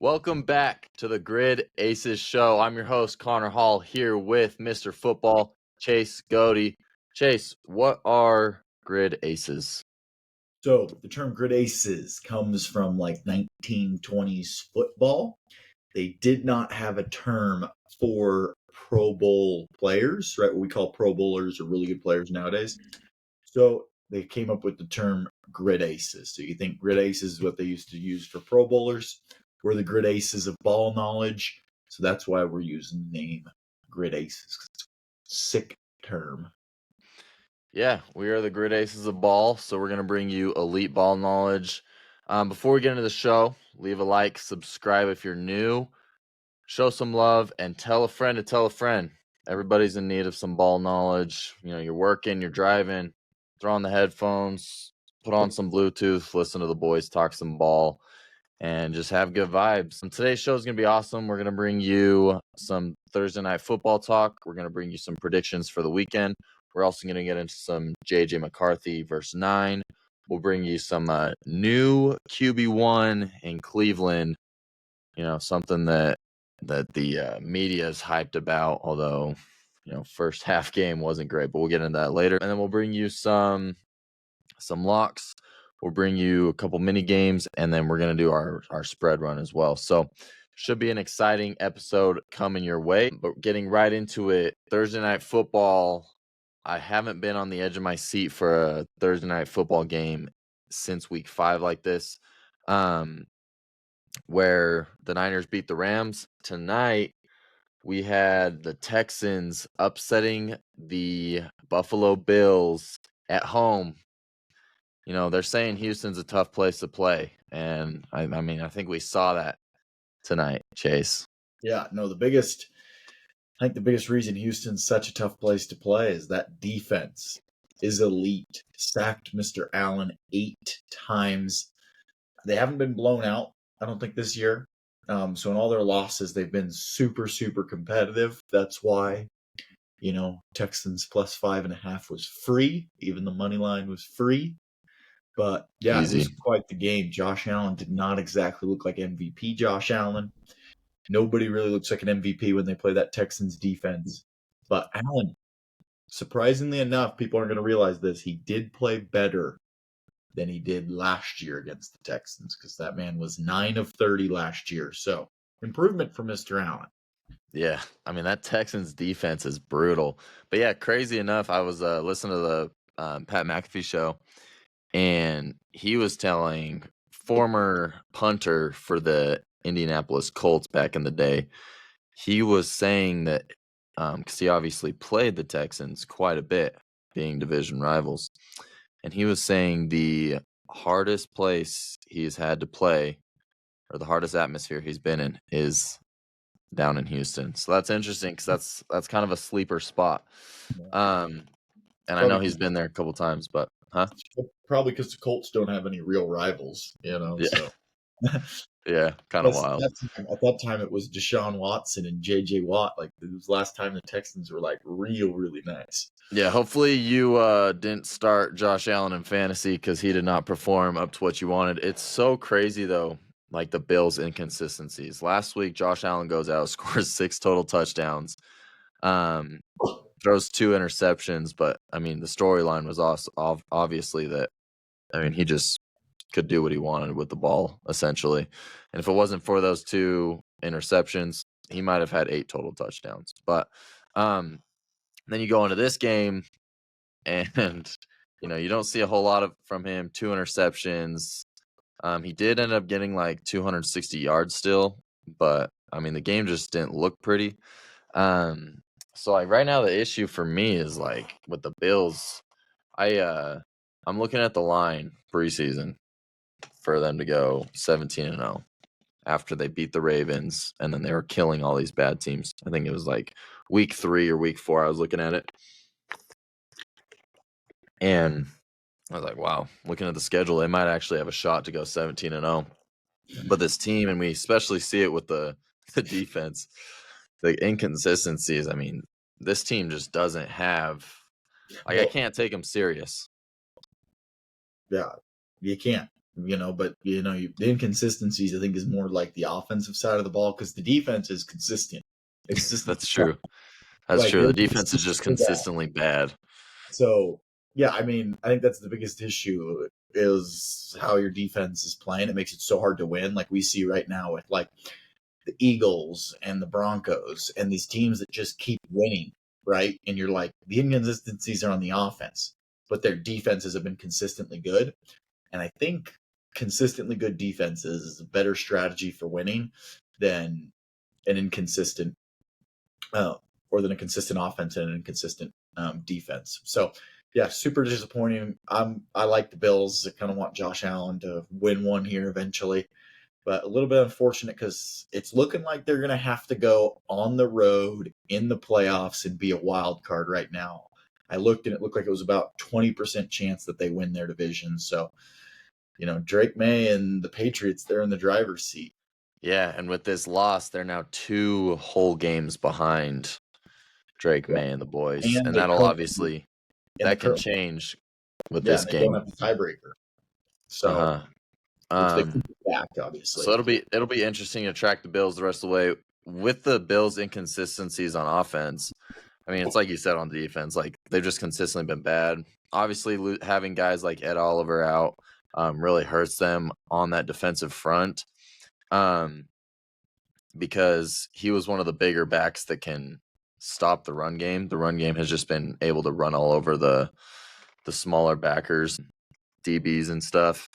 Welcome back to the Grid Aces show. I'm your host, Connor Hall, here with Mr. Football, Chase Godey. Chase, what are Grid Aces? So the term grid aces comes from like 1920s football. They did not have a term for Pro Bowl players, right? What we call Pro Bowlers or really good players nowadays. So they came up with the term grid aces. So you think grid aces is what they used to use for Pro Bowlers. We're the grid aces of ball knowledge. So that's why we're using the name grid aces. Sick term. Yeah, we are the Grid Aces of Ball, so we're going to bring you elite ball knowledge. Before we get into the show, leave a like, subscribe if you're new, show some love, and tell a friend to tell a friend. Everybody's in need of some ball knowledge. You know, you're working, you're driving, throw on the headphones, put on some Bluetooth, listen to the boys talk some ball, and just have good vibes. And today's show is going to be awesome. We're going to bring you some Thursday night football talk. We're going to bring you some predictions for the weekend. We're also going to get into some JJ McCarthy verse 9. We'll bring you some new QB1 in Cleveland. You know, something that the media is hyped about, although, you know, first half game wasn't great, but we'll get into that later. And then we'll bring you some locks. We'll bring you a couple mini games, and then we're going to do our spread run as well. So should be an exciting episode coming your way. But getting right into it, Thursday night football. I haven't been on the edge of my seat for a Thursday night football game since week 5 like this, where the Niners beat the Rams. Tonight, we had the Texans upsetting the Buffalo Bills at home. You know, they're saying Houston's a tough place to play. And I mean, I think we saw that tonight, Chase. Yeah, no, I think the biggest reason Houston's such a tough place to play is that defense is elite. Sacked Mr. Allen 8 times. They haven't been blown out, I don't think, this year. So in all their losses, they've been super, super competitive. That's why, Texans plus 5.5 was free. Even the money line was free. But yeah, Easy. it was quite the game. Josh Allen did not exactly look like MVP Josh Allen. Nobody really looks like an MVP when they play that Texans defense. But Allen, surprisingly enough, people aren't going to realize this. He did play better than he did last year against the Texans because that man was 9 of 30 last year. So improvement for Mr. Allen. Yeah, I mean, that Texans defense is brutal. But yeah, crazy enough, I was listening to the Pat McAfee show, and he was telling former punter for the Indianapolis Colts back in the day, he was saying that because he obviously played the Texans quite a bit, being division rivals, and he was saying the hardest place he's had to play, or the hardest atmosphere he's been in, is down in Houston. So that's interesting because that's kind of a sleeper spot. And I know he's been there a couple times, but Probably because the Colts don't have any real rivals, Yeah. So Yeah, kind of wild. At that time, it was Deshaun Watson and J.J. Watt. Like, it was the last time the Texans were, like, really nice. Yeah, hopefully you didn't start Josh Allen in fantasy because he did not perform up to what you wanted. It's so crazy, though, like the Bills' inconsistencies. Last week, Josh Allen goes out, scores 6 total touchdowns, throws 2 interceptions. But, I mean, the storyline was also obviously that, I mean, he just could do what he wanted with the ball, essentially. And if it wasn't for those 2 interceptions, he might have had 8 total touchdowns. But then you go into this game, and you know, you don't see a whole lot from him. 2 interceptions. He did end up getting like 260 yards still, but I mean, the game just didn't look pretty. So like right now, the issue for me is like with the Bills. I'm looking at the line preseason for them to go 17-0 after they beat the Ravens, and then they were killing all these bad teams. I think it was like week 3 or week 4. I was looking at it, and I was like, wow, looking at the schedule, they might actually have a shot to go 17-0. But this team, and we especially see it with the defense, the inconsistencies. I mean, this team just doesn't have, like, I can't take them serious. Yeah, you can't. But the inconsistencies I think is more like the offensive side of the ball because the defense is consistent. It's consistently That's true. That's like true. they're The defense is just consistently bad. consistently bad. So yeah, I mean, I think that's the biggest issue is how your defense is playing. It makes it so hard to win, like we see right now with like the Eagles and the Broncos and these teams that just keep winning, right? And you're like, the inconsistencies are on the offense, but their defenses have been consistently good. And I think consistently good defenses is a better strategy for winning than an inconsistent uh, or than a consistent offense and an inconsistent defense. So yeah, super disappointing. I like the Bills. I kind of want Josh Allen to win one here eventually, but a little bit unfortunate because it's looking like they're going to have to go on the road in the playoffs and be a wild card right now. I looked and it looked like it was about 20% chance that they win their division. So, Drake May and the Patriots, they're in the driver's seat. Yeah, and with this loss, they're now 2 whole games behind Drake Yeah. May and the boys, And and they that'll currently, obviously and they that can currently, change with yeah, this and they don't game. have the tiebreaker. So, Uh-huh. which they could Um, get back, so obviously. it'll be interesting to track the Bills the rest of the way. With the Bills' inconsistencies on offense, I mean, it's like you said on defense, like they've just consistently been bad. Obviously, having guys like Ed Oliver out really hurts them on that defensive front because he was one of the bigger backs that can stop the run game. The run game has just been able to run all over the smaller backers, DBs, and stuff.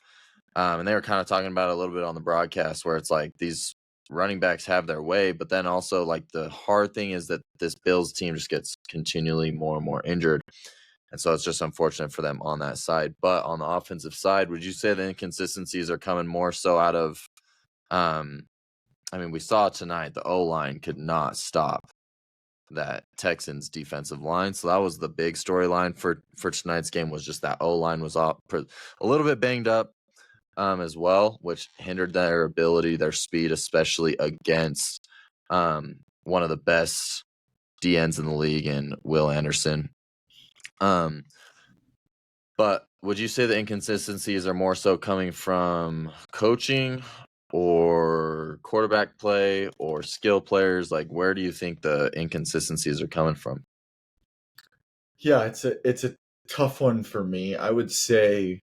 And they were kind of talking about it a little bit on the broadcast where it's like these running backs have their way, but then also like the hard thing is that this Bills team just gets continually more and more injured. And so it's just unfortunate for them on that side. But on the offensive side, would you say the inconsistencies are coming more so out of, I mean, we saw tonight the O-line could not stop that Texans defensive line. So that was the big storyline for tonight's game was just that O-line was a little bit banged up as well, which hindered their ability, their speed, especially against one of the best DNs in the league in Will Anderson. But would you say the inconsistencies are more so coming from coaching or quarterback play or skill players? Like, where do you think the inconsistencies are coming from? Yeah, it's a tough one for me. I would say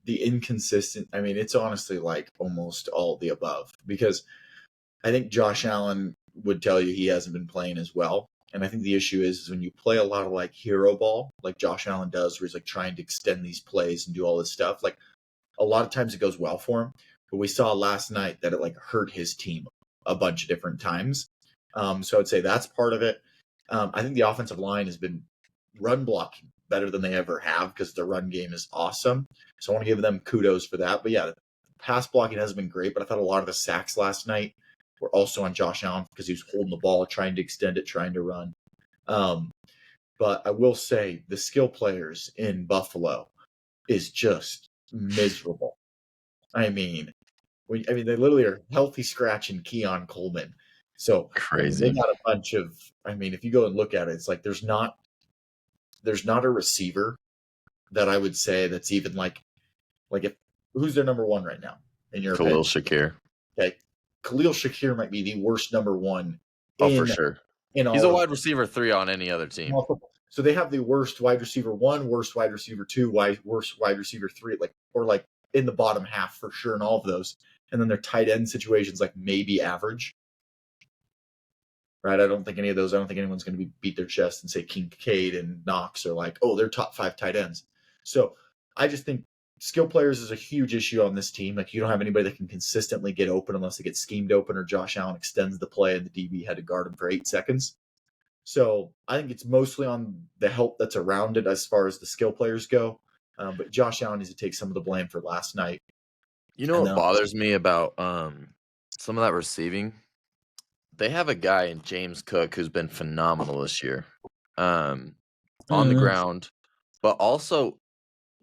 the inconsistent. I mean, it's honestly like almost all the above because I think Josh Allen would tell you he hasn't been playing as well. And I think the issue is when you play a lot of like hero ball, like Josh Allen does, where he's like trying to extend these plays and do all this stuff. Like a lot of times it goes well for him, but we saw last night that it like hurt his team a bunch of different times. So I'd say that's part of it. I think the offensive line has been run blocking better than they ever have because the run game is awesome. So I want to give them kudos for that. But yeah, pass blocking has been great, but I thought a lot of the sacks last night were also on Josh Allen because he was holding the ball, trying to extend it, trying to run. Um, but I will say the skill players in Buffalo is just miserable. I mean, they literally are healthy scratching Keon Coleman. So they Crazy. got a bunch of. I mean, if you go and look at it, it's like there's not a receiver that I would say that's even like if who's their number one right now in your Khalil opinion? Shakir. Okay, Khalil Shakir might be the worst number one Oh, for in sure. in He's a all of wide receiver 3 on any other team. football. So they have the worst wide receiver one, worst wide receiver two, worst wide receiver three, like in the bottom half for sure in all of those. And then their tight end situations like maybe average. Right. I don't think anyone's going to beat their chest and say Kincaid and Knox are like, oh, they're top 5 tight ends. So I just think skill players is a huge issue on this team. Like you don't have anybody that can consistently get open unless they get schemed open or Josh Allen extends the play and the DB had to guard him for 8 seconds. So I think it's mostly on the help that's around it as far as the skill players go. But Josh Allen needs to take some of the blame for last night. You know And what then, bothers me about some of that receiving? They have a guy in James Cook who's been phenomenal this year. On the ground, but also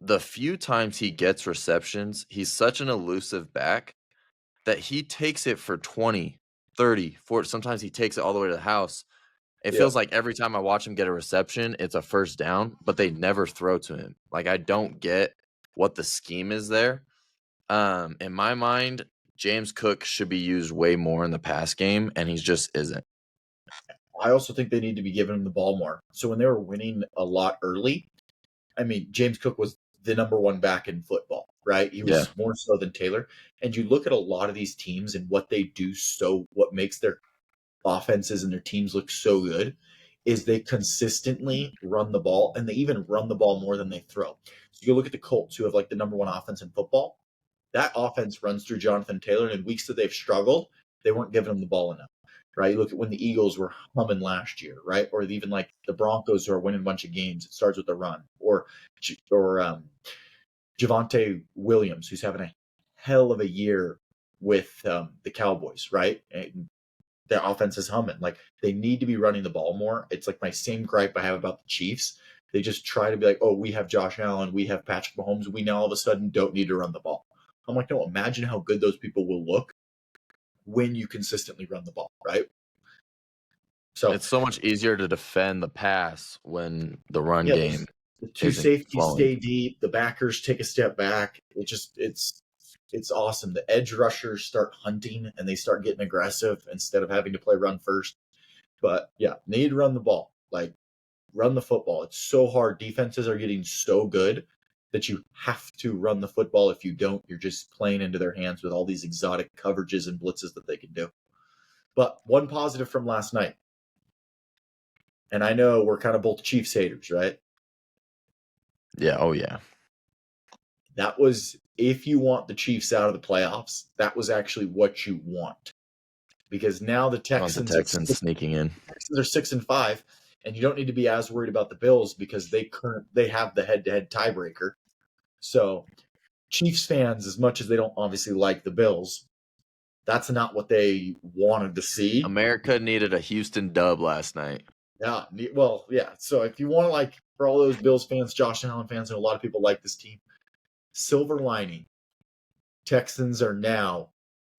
the few times he gets receptions, he's such an elusive back that he takes it for 20, 30, 40. Sometimes he takes it all the way to the house. It yeah, feels like every time I watch him get a reception, it's a first down, but they never throw to him. Like, I don't get what the scheme is there. In my mind, James Cook should be used way more in the pass game, and he just isn't. I also think they need to be giving him the ball more. So when they were winning a lot early, I mean, James Cook was the number one back in football, right? He Yeah. was more so than Taylor. And you look at a lot of these teams and what they do, so what makes their offenses and their teams look so good is they consistently run the ball, and they even run the ball more than they throw. So you look at the Colts, who have like the number one offense in football. That offense runs through Jonathan Taylor, and in weeks that they've struggled, they weren't giving him the ball enough. Right? You look at when the Eagles were humming last year, right? Or even like the Broncos who are winning a bunch of games. It starts with the run, or Javonte Williams, who's having a hell of a year with the Cowboys, right? And their offense is humming. Like they need to be running the ball more. It's like my same gripe I have about the Chiefs. They just try to be like, oh, we have Josh Allen, we have Patrick Mahomes, we now all of a sudden don't need to run the ball. I'm like, no, imagine how good those people will look when you consistently run the ball, right? So It's so much easier to defend the pass when the run yeah, game the two isn't safeties flowing. stay deep, the backers take a step back. It's awesome. The edge rushers start hunting and they start getting aggressive instead of having to play run first. But yeah, need to run the ball. Like run the football. It's so hard. Defenses are getting so good that you have to run the football. If you don't, you're just playing into their hands with all these exotic coverages and blitzes that they can do. But one positive from last night, and I know we're kind of both Chiefs haters, right? Yeah. Oh, yeah. That was, if you want the Chiefs out of the playoffs, that was actually what you want. Because now the I want the Texans Texans sneaking in. are 6-5, and you don't need to be as worried about the Bills because they have the head-to-head tiebreaker. So Chiefs fans, as much as they don't obviously like the Bills, that's not what they wanted to see. America needed a Houston dub last night. Yeah, well, yeah. So if you want to like, for all those Bills fans, Josh Allen fans, and a lot of people like this team, silver lining, Texans are now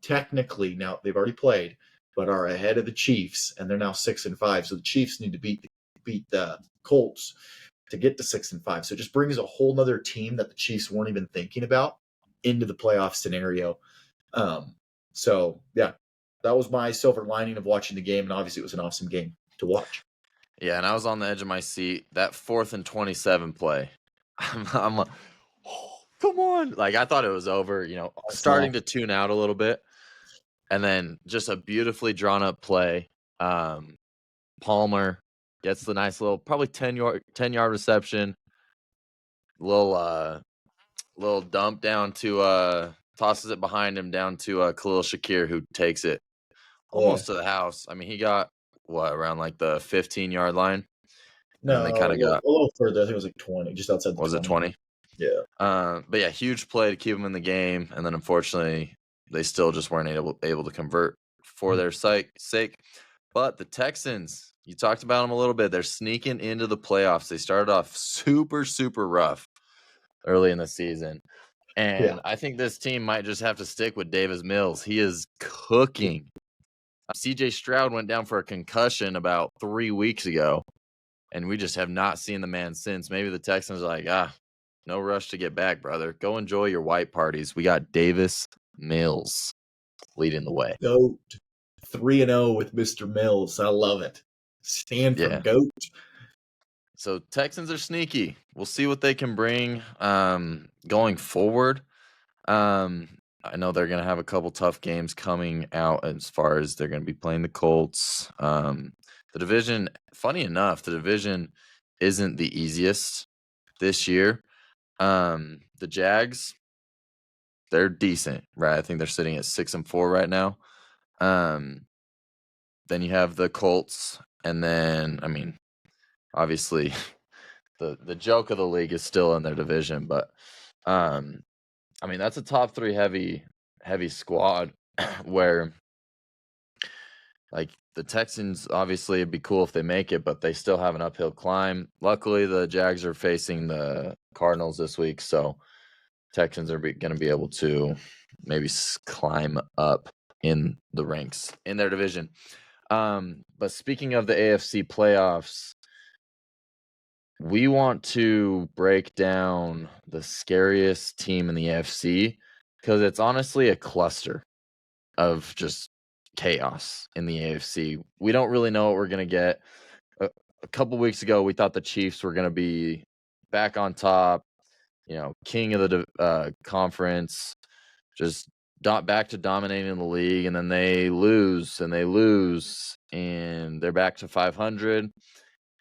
technically, now they've already played, but are ahead of the Chiefs, and they're now 6-5. So the Chiefs need to beat the Colts to get to 6-5. So it just brings a whole nother team that the Chiefs weren't even thinking about into the playoff scenario. So yeah, that was my silver lining of watching the game, and obviously it was an awesome game to watch. Yeah, and I was on the edge of my seat. That 4th and 27 play. I'm like, oh, come on. Like, I thought it was over, starting to tune out a little bit. And then just a beautifully drawn up play. Palmer gets the nice little, probably 10-yard reception. Little dump down to tosses it behind him down to Khalil Shakir, who takes it almost to the house. I mean, he got around like the 15-yard line, and then they No, kind a of got, little further. I think it was like 20, just outside the was it 20. 20? Yeah. But yeah, huge play to keep them in the game, and then unfortunately they still just weren't able to convert for their sake. But the Texans, you talked about them a little bit. They're sneaking into the playoffs. They started off super, super rough early in the season. And Yeah. I think this team might just have to stick with Davis Mills. He is cooking. CJ Stroud went down for a concussion about 3 weeks ago, and we just have not seen the man since. Maybe the Texans are like, no rush to get back, brother. Go enjoy your white parties. We got Davis Mills leading the way. Goat. 3-0 with Mr. Mills. I love it. Stand for Yeah. GOAT. So Texans are sneaky. We'll see what they can bring going forward. I know they're going to have a couple tough games coming out as far as they're going to be playing the Colts. The division, funny enough, the division isn't the easiest this year. The Jags, they're decent, right? I think they're sitting at 6-4 right now. Then you have the Colts, and then, I mean, obviously the joke of the league is still in their division, but I mean, that's a top 3 heavy squad where like the Texans, obviously it'd be cool if they make it, but they still have an uphill climb. Luckily, the Jags are facing the Cardinals this week, so Texans are going to be able to maybe climb up in the ranks in their division. But speaking of the AFC playoffs, we want to break down the scariest team in the AFC because it's honestly a cluster of just chaos in the AFC. We don't really know what we're going to get. A couple weeks ago, we thought the Chiefs were going to be back on top, king of the conference, just back to dominating the league, and then they lose and they lose, and they're back to 500,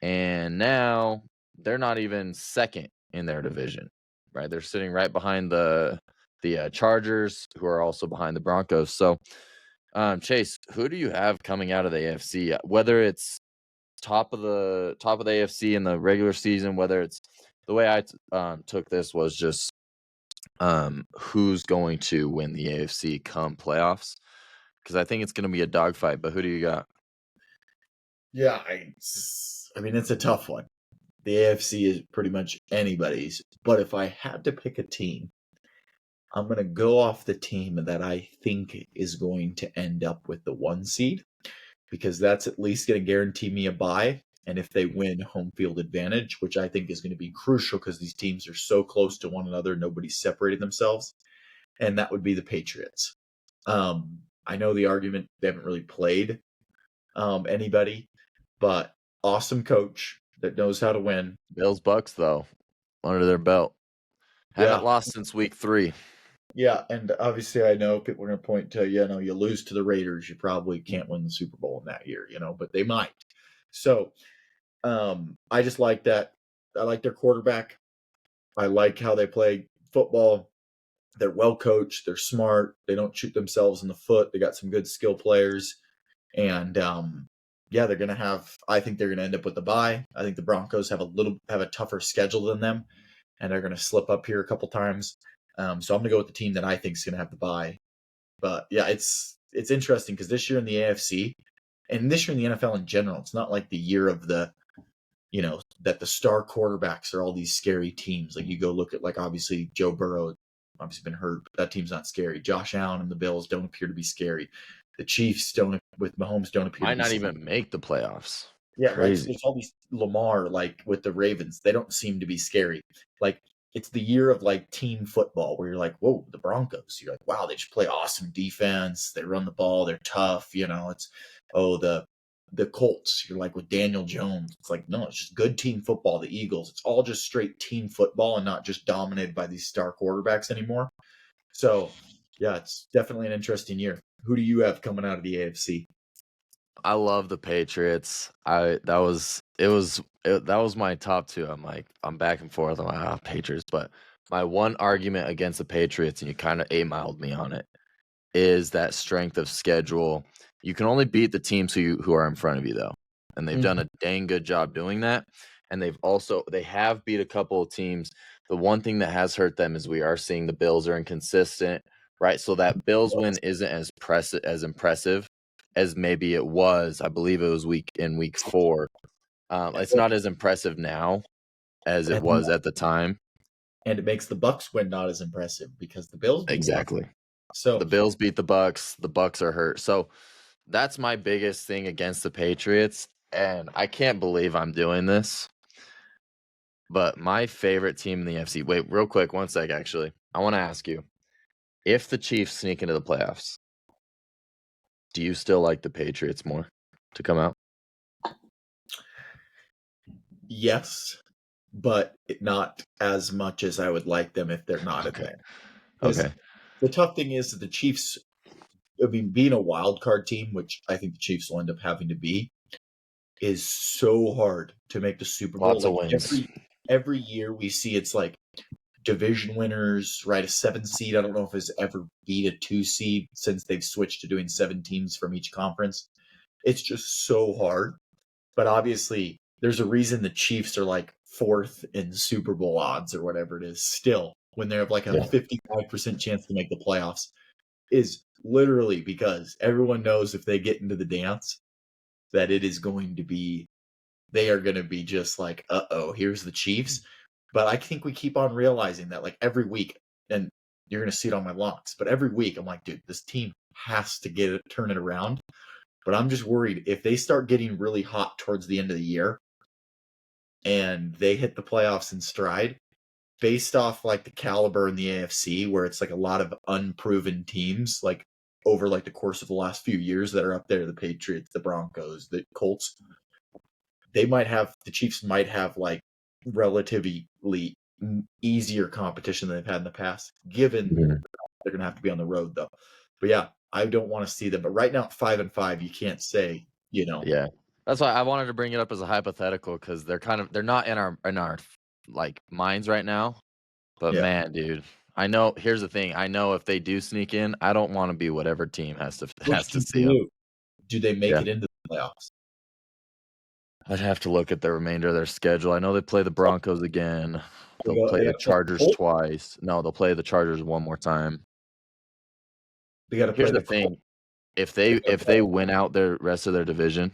and now they're not even second in their division, right? They're sitting right behind the Chargers, who are also behind the Broncos. So, Chase, who do you have coming out of the AFC? Whether it's top of the AFC in the regular season, whether it's the way I took this was just who's going to win the AFC come playoffs, because I think it's going to be a dogfight. But who do you got? Yeah, I mean, it's a tough one. The AFC is pretty much anybody's. But if I had to pick a team, I'm going to go off the team that I think is going to end up with the 1 seed, because that's at least going to guarantee me a bye. And if they win, home field advantage, which I think is going to be crucial because these teams are so close to one another, nobody's separated themselves. And that would be the Patriots. I know the argument, they haven't really played anybody, but awesome coach that knows how to win. Bills Bucks, though, under their belt. Haven't lost since week 3. Yeah, and obviously I know people are going to point to, you lose to the Raiders, you probably can't win the Super Bowl in that year, but they might. So I just like that. I like their quarterback. I like how they play football. They're well coached. They're smart. They don't shoot themselves in the foot. They got some good skill players. And yeah, they're going to have, I think they're going to end up with the bye. I think the Broncos have a tougher schedule than them, and they're going to slip up here a couple times. So I'm going to go with the team that I think is going to have the bye. But yeah, it's interesting because this year in the AFC and this year in the NFL in general, it's not like the year of that the star quarterbacks are all these scary teams. Like you go look at, like, obviously Joe Burrow, obviously been hurt, but that team's not scary. Josh Allen and the Bills don't appear to be scary. The Chiefs with Mahomes don't appear Might to be not scary. even make the playoffs. Yeah, right. So Crazy. there's all these Lamar, like with the Ravens, they don't seem to be scary. Like it's the year of like team football where you're like, whoa, the Broncos. You're like, wow, they just play awesome defense. They run the ball. They're tough. It's the Colts. You're like with Daniel Jones. It's like, no, it's just good team football. The Eagles. It's all just straight team football and not just dominated by these star quarterbacks anymore. So yeah, it's definitely an interesting year. Who do you have coming out of the AFC? I love the Patriots. That was my top 2. I'm back and forth. I'm like, Patriots. But my one argument against the Patriots, and you kind of 8-miled me on it, is that strength of schedule. You can only beat the teams who are in front of you, though, and they've done a dang good job doing that. And they have beat a couple of teams. The one thing that has hurt them is we are seeing the Bills are inconsistent, right? So that Bills win isn't as impressive as maybe it was. I believe it was week 4. It's not as impressive now as it was at the time. And it makes the Bucks win not as impressive because the Bills beat Exactly. So the Bills beat the Bucks. The Bucks are hurt. So that's my biggest thing against the Patriots. And I can't believe I'm doing this. But my favorite team in the NFC. Wait, real quick, 1 sec, actually. I want to ask you, if the Chiefs sneak into the playoffs, do you still like the Patriots more to come out? yes, but not as much as I would like them if they're not Okay. in there. Okay. The tough thing is that the Chiefs, I mean, being a wild card team, which I think the Chiefs will end up having to be, is so hard to make the Super Bowl. Lots of wins. Every year we see it's like division winners, right? A 7 seed. I don't know if it's ever beat a 2 seed since they've switched to doing 7 teams from each conference. It's just so hard. But obviously, there's a reason the Chiefs are like 4th in Super Bowl odds or whatever it is still, when they have like a 55% chance to make the playoffs, is literally because everyone knows if they get into the dance that it is going to be, they are going to be just like, uh-oh, here's the Chiefs. But I think we keep on realizing that like every week, and you're going to see it on my locks, but every week I'm like, dude, this team has to turn it around. But I'm just worried if they start getting really hot towards the end of the year and they hit the playoffs in stride, based off like the caliber in the AFC, where it's like a lot of unproven teams, like over like the course of the last few years that are up there, the Patriots, the Broncos, the Colts, the Chiefs might have like relatively easier competition than they've had in the past, given they're going to have to be on the road though. But yeah, I don't want to see them. But right now, at 5-5, you can't say, Yeah, that's why I wanted to bring it up as a hypothetical because they're not in our like minds right now. But yeah. man, dude, I know. Here's the thing: I know if they do sneak in, I don't want to be whatever team has to Question for see them. you: do they make Yeah, it into the playoffs? I'd have to look at the remainder of their schedule. I know they play the Broncos again. They They'll go. play They the got to play the Chargers Colts. twice. No, they'll play the Chargers one more time. They got to Here's play the the Colts. thing: if They gotta they win out the rest of their division,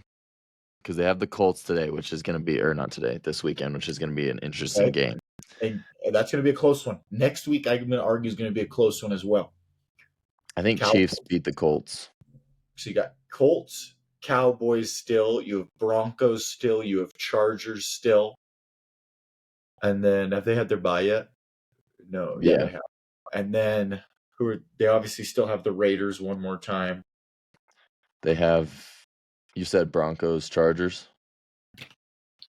because they have the Colts today, which is going to be, or not today, this weekend, which is going to be an interesting play, game. and that's going to be a close one. Next week, I'm going to argue is going to be a close one as well. I think Cowboys. Chiefs beat the Colts. So you got Colts, Cowboys still. You have Broncos still. You have Chargers still. And then have they had their bye yet? No. Yeah, Yeah, they have. And then they obviously still have the Raiders one more time. they have. You said Broncos, Chargers.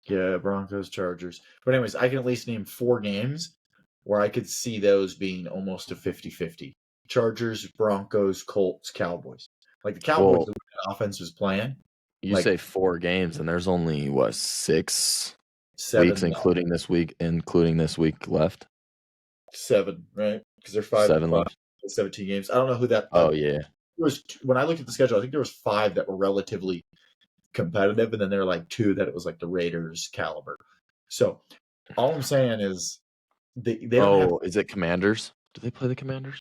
Yeah, Broncos, Chargers. But anyways, I can at least name 4 games where I could see those being almost a 50-50. Chargers, Broncos, Colts, Cowboys. Like the Cowboys, Well, the way the offense was playing, you like say 4 games, and there's only what 6 weeks, 7, including this week left. 7, right? Because they're 7 5-5, left. 17 games. I don't know who that. Oh yeah, When I looked at the schedule, I think there was 5 that were relatively competitive, and then there were like 2 that it was like the Raiders caliber. So all I'm saying is they don't have. Oh, is it Commanders? Do they play the Commanders?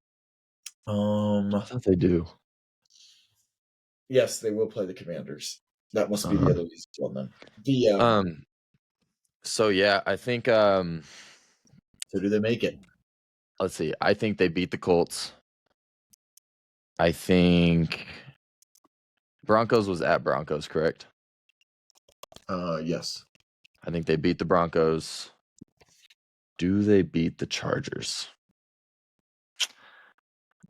I thought they do. Yes, they will play the Commanders. That must be the Uh-huh. other easy one then. The So yeah, I think so do they make it? let's see. I think they beat the Colts. I think Broncos was at Broncos, correct? Yes. I think they beat the Broncos. Do they beat the Chargers?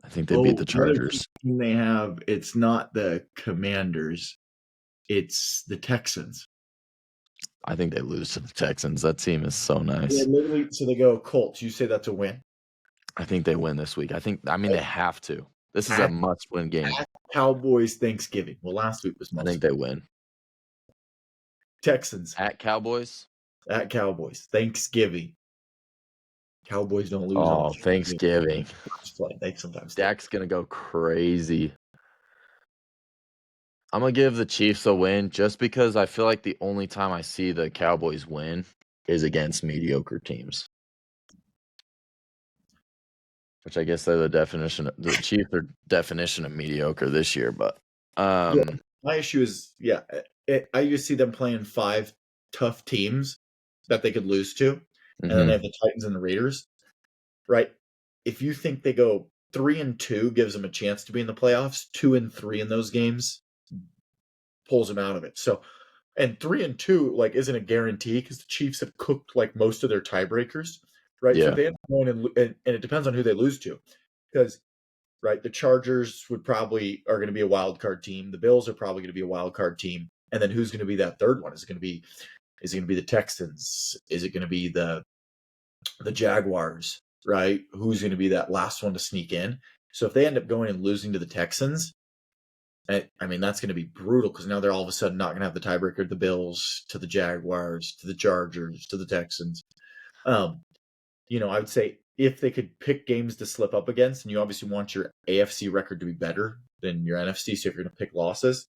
I think they beat the The other Chargers. team they have, it's not the Commanders, it's the Texans. I think they lose to the Texans. That team is so nice. Yeah, literally. So they go Colts. You say that's a win. I think they win this week. I mean, they have to. This is a must-win game. Cowboys Thanksgiving. Well, last week was I must. think they win. Texans At Cowboys? at Cowboys Thanksgiving. Cowboys don't lose on Oh, Thanksgiving. play. They sometimes do. Dak's going to go crazy. I'm going to give the Chiefs a win just because I feel like the only time I see the Cowboys win is against mediocre teams. Which I guess they're the Chiefs are definition of mediocre this year, but My issue is, I just see them playing 5 tough teams that they could lose to, and then they have the Titans and the Raiders, right? If you think they go 3-2 gives them a chance to be in the playoffs, 2-3 in those games pulls them out of it. So, and 3-2 like isn't a guarantee because the Chiefs have cooked like most of their tiebreakers, right? So yeah. if they end up going and it depends on who they lose to, because right, the Chargers are going to be a wild card team. The Bills are probably going to be a wild card team, and then who's going to be that third one? Is it going to be the Texans? Is it going to be the Jaguars? Right? Who's going to be that last one to sneak in? So if they end up going and losing to the Texans, I mean that's going to be brutal because now they're all of a sudden not going to have the tiebreaker. The Bills to the Jaguars to the Chargers to the Texans. I would say if they could pick games to slip up against, and you obviously want your AFC record to be better than your NFC, so if you're going to pick losses.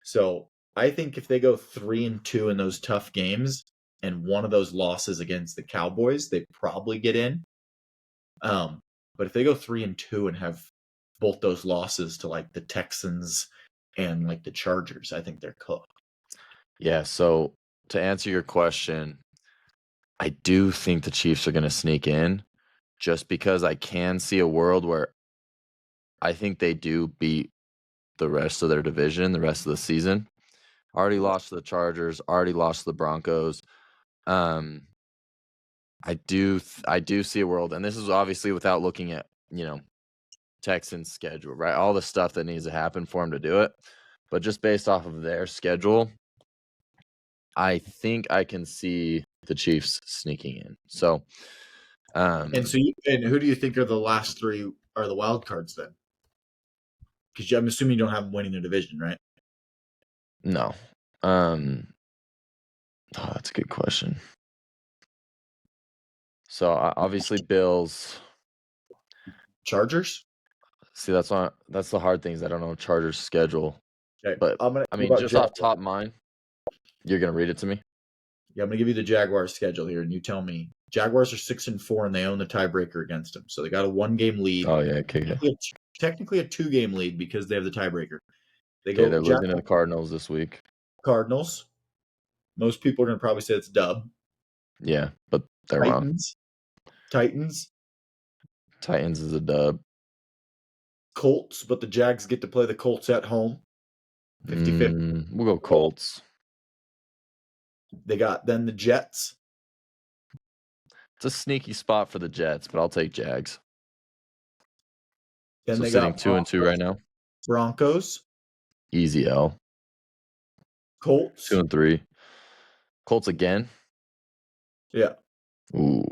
So I think if they go 3-2 in those tough games, and one of those losses against the Cowboys, they probably get in. But if they go 3-2 and have both those losses to like the Texans and like the Chargers, I think they're cooked. Yeah, so to answer your question, I do think the Chiefs are going to sneak in just because I can see a world where I think they do beat the rest of their division, the rest of the season. Already lost to the Chargers, already lost to the Broncos. I do see a world, and this is obviously without looking at, Texans schedule, right? All the stuff that needs to happen for them to do it. But just based off of their schedule, I think I can see the Chiefs sneaking in. So, And who do you think are the last three are the wild cards then? Because I'm assuming you don't have them winning their division, right? no. That's a good question. So obviously Bills. Chargers. See, that's the hard thing is I don't know Chargers schedule. Okay, But what I mean, about just off Jaguars? top of mind, you're gonna read it to me. Yeah, I'm gonna give you the Jaguars schedule here, and you tell me. Jaguars are 6-4, and they own the tiebreaker against them, so they got a 1-game lead. Oh yeah, okay. Technically a 2-game lead because they have the tiebreaker. They Okay, go they're losing to the Cardinals this week. Cardinals. Most people are gonna probably say it's dub. Yeah, but they're wrong. Titans. Titans is a dub. Colts, but the Jags get to play the Colts at home. 50-50. We'll go Colts. They got then the Jets. It's a sneaky spot for the Jets, but I'll take Jags. Then So they sitting got 2-2 right now. Broncos. Easy L. Colts. 2-3. Colts again. Yeah. Ooh.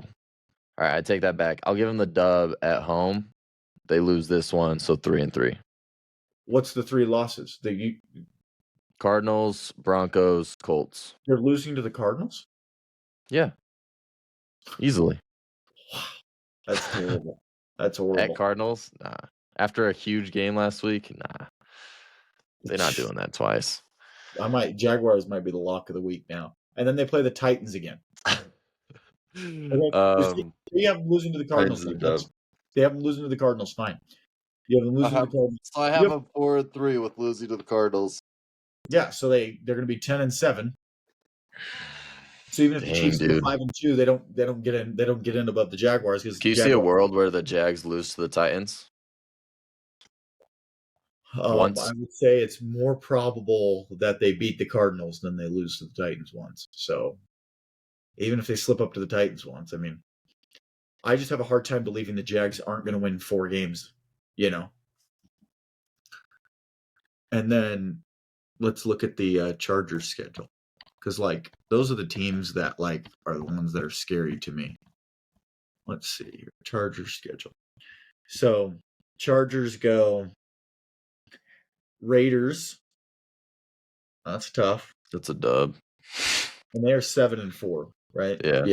All right, I take that back. I'll give them the dub at home. They lose this one, so 3-3. What's the 3 losses? Cardinals, Broncos, Colts. They're losing to the Cardinals? Yeah. Easily. Wow. That's terrible. That's At horrible. Cardinals? Nah. After a huge game last week? Nah. They're not doing that twice. Jaguars might be the lock of the week now. And then they play the Titans again. Okay. They have them losing to the Cardinals. They have them losing to the Cardinals. Fine. You have them losing to the Cardinals. So I have them 4-3 with losing to the Cardinals. Yeah, so they're going to be 10-7. So even if the Chiefs go 5-2, they don't get in. They don't get in above the Jaguars because. Can you see a world where the Jags lose to the Titans? Once? I would say it's more probable that they beat the Cardinals than they lose to the Titans once. So even if they slip up to the Titans once, I mean, I just have a hard time believing the Jags aren't going to win 4 games. And then let's look at the Chargers schedule. Because, those are the teams that, are the ones that are scary to me. Let's see here. Chargers schedule. So, Chargers go Raiders. That's tough. That's a dub. And they are 7-4, right? Yeah.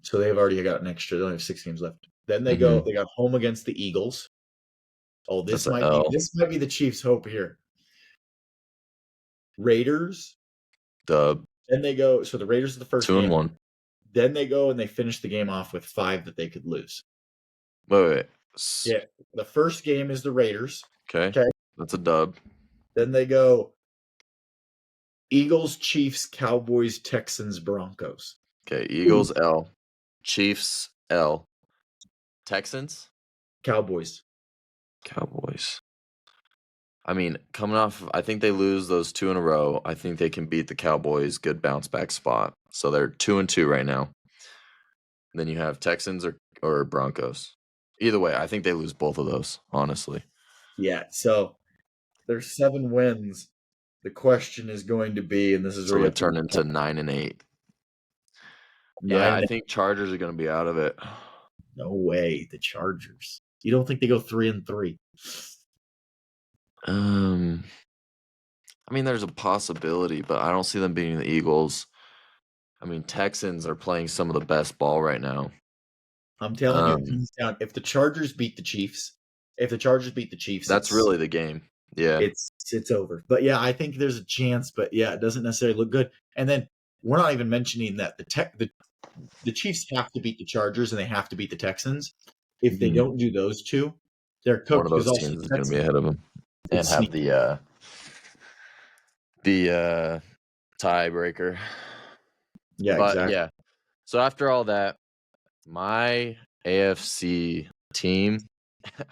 So they've already got an extra. They only have 6 games left. Then they go. They got home against the Eagles. Oh, this might be the Chiefs' hope here. Raiders. Dub. Then they go. So the Raiders are the first 2-1. Then they go and they finish the game off with 5 that they could lose. Wait. Yeah, the first game is the Raiders. Okay. That's a dub. Then they go Eagles, Chiefs, Cowboys, Texans, Broncos. Okay, Eagles L, Chiefs L, Texans, Cowboys. I mean, coming off, I think they lose those 2 in a row. I think they can beat the Cowboys. Good bounce back spot. So they're 2-2 right now. And then you have Texans or Broncos. Either way, I think they lose both of those, honestly. Yeah, so there's 7 wins. The question is going to be, and this is where you turn into 9-8. Yeah, I think Chargers are going to be out of it. No way, the Chargers. You don't think they go 3-3? I mean, there's a possibility, but I don't see them beating the Eagles. I mean, Texans are playing some of the best ball right now. I'm telling you, it comes down. If the Chargers beat the Chiefs, that's really the game. Yeah, it's over. But yeah, I think there's a chance. But yeah, it doesn't necessarily look good. And then we're not even mentioning that the Chiefs have to beat the Chargers and they have to beat the Texans. If they don't do those two, their coach one of those teams is going to be ahead of them and have the tiebreaker. Yeah, but exactly. Yeah. So after all that, my AFC team,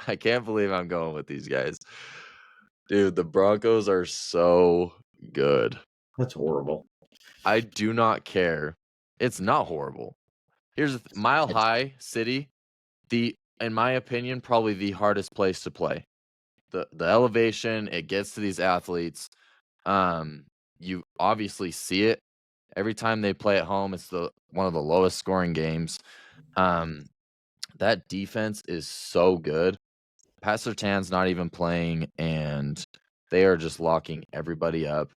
I can't believe I'm going with these guys. Dude, the Broncos are so good. That's horrible. I do not care. It's not horrible. Here's the Mile High City, in my opinion, probably the hardest place to play. The elevation, it gets to these athletes. You obviously see it every time they play at home. It's one of the lowest scoring games. That defense is so good. Pat Surtain's not even playing, and they are just locking everybody up.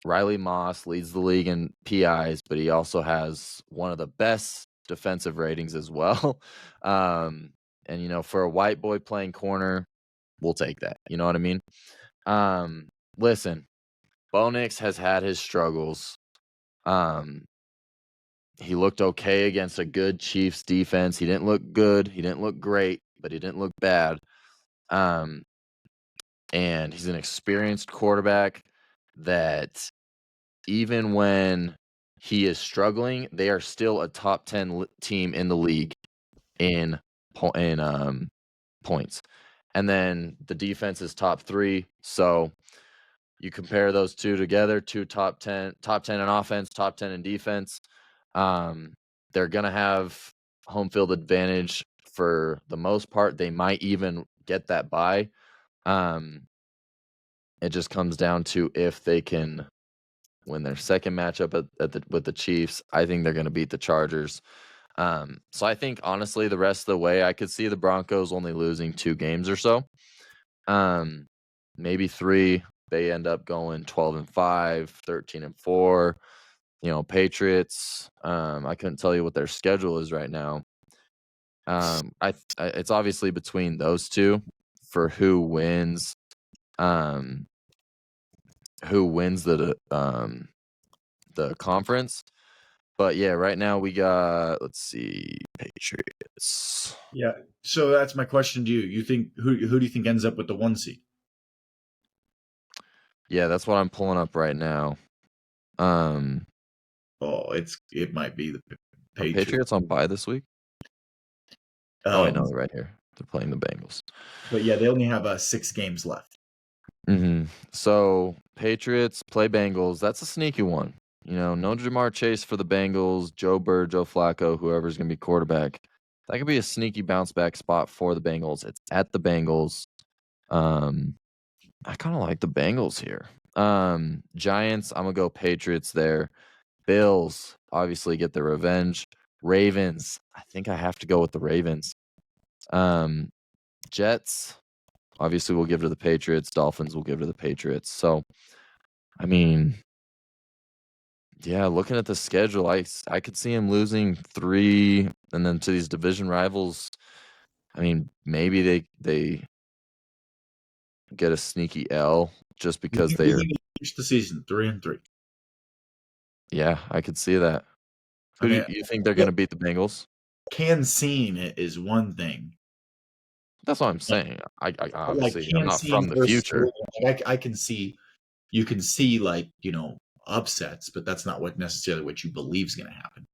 Riley Moss leads the league in PIs, but he also has one of the best defensive ratings as well. And for a white boy playing corner, we'll take that. You know what I mean? Listen, Bo Nix has had his struggles. He looked okay against a good Chiefs defense. He didn't look good. He didn't look great, but he didn't look bad. And he's an experienced quarterback that even when he is struggling, they are still a top 10 team in the league in points. And then the defense is top 3. So you compare those two together, two top 10 in offense, top 10 in defense. They're going to have home field advantage for the most part. They might even get that bye. It just comes down to if they can win their second matchup with the Chiefs. I think they're going to beat the Chargers. So I think, honestly, the rest of the way, I could see the Broncos only losing 2 games or so. Maybe 3. They end up going 12-5, 13-4. Patriots. I couldn't tell you what their schedule is right now. It's obviously between those two for who wins. Who wins the conference. But yeah, right now we got, let's see, Patriots. Yeah. So that's my question to you. You think who do you think ends up with the 1 seed? Yeah, that's what I'm pulling up right now. It might be the Are Patriots. Patriots on bye this week? I know, right here. They're playing the Bengals. But yeah, they only have 6 games left. So Patriots play Bengals. That's a sneaky one. No Jamar Chase for the Bengals, Joe Burrow, Joe Flacco, whoever's going to be quarterback. That could be a sneaky bounce back spot for the Bengals. It's at the Bengals. I kind of like the Bengals here. Giants, I'm going to go Patriots there. Bills, obviously get their revenge. Ravens, I think I have to go with the Ravens. Jets, obviously we'll give to the Patriots. Dolphins will give to the Patriots. So, I mean, yeah, looking at the schedule, I could see him losing 3 and then to these division rivals. I mean, maybe they get a sneaky L just because they are. Finish the season 3-3. Yeah, I could see that. Who do you think they're going to beat the Bengals? Seeing it is one thing. That's what I'm saying. I obviously I'm not seeing from the future. I can see you can see upsets, but that's not necessarily what you believe is going to happen.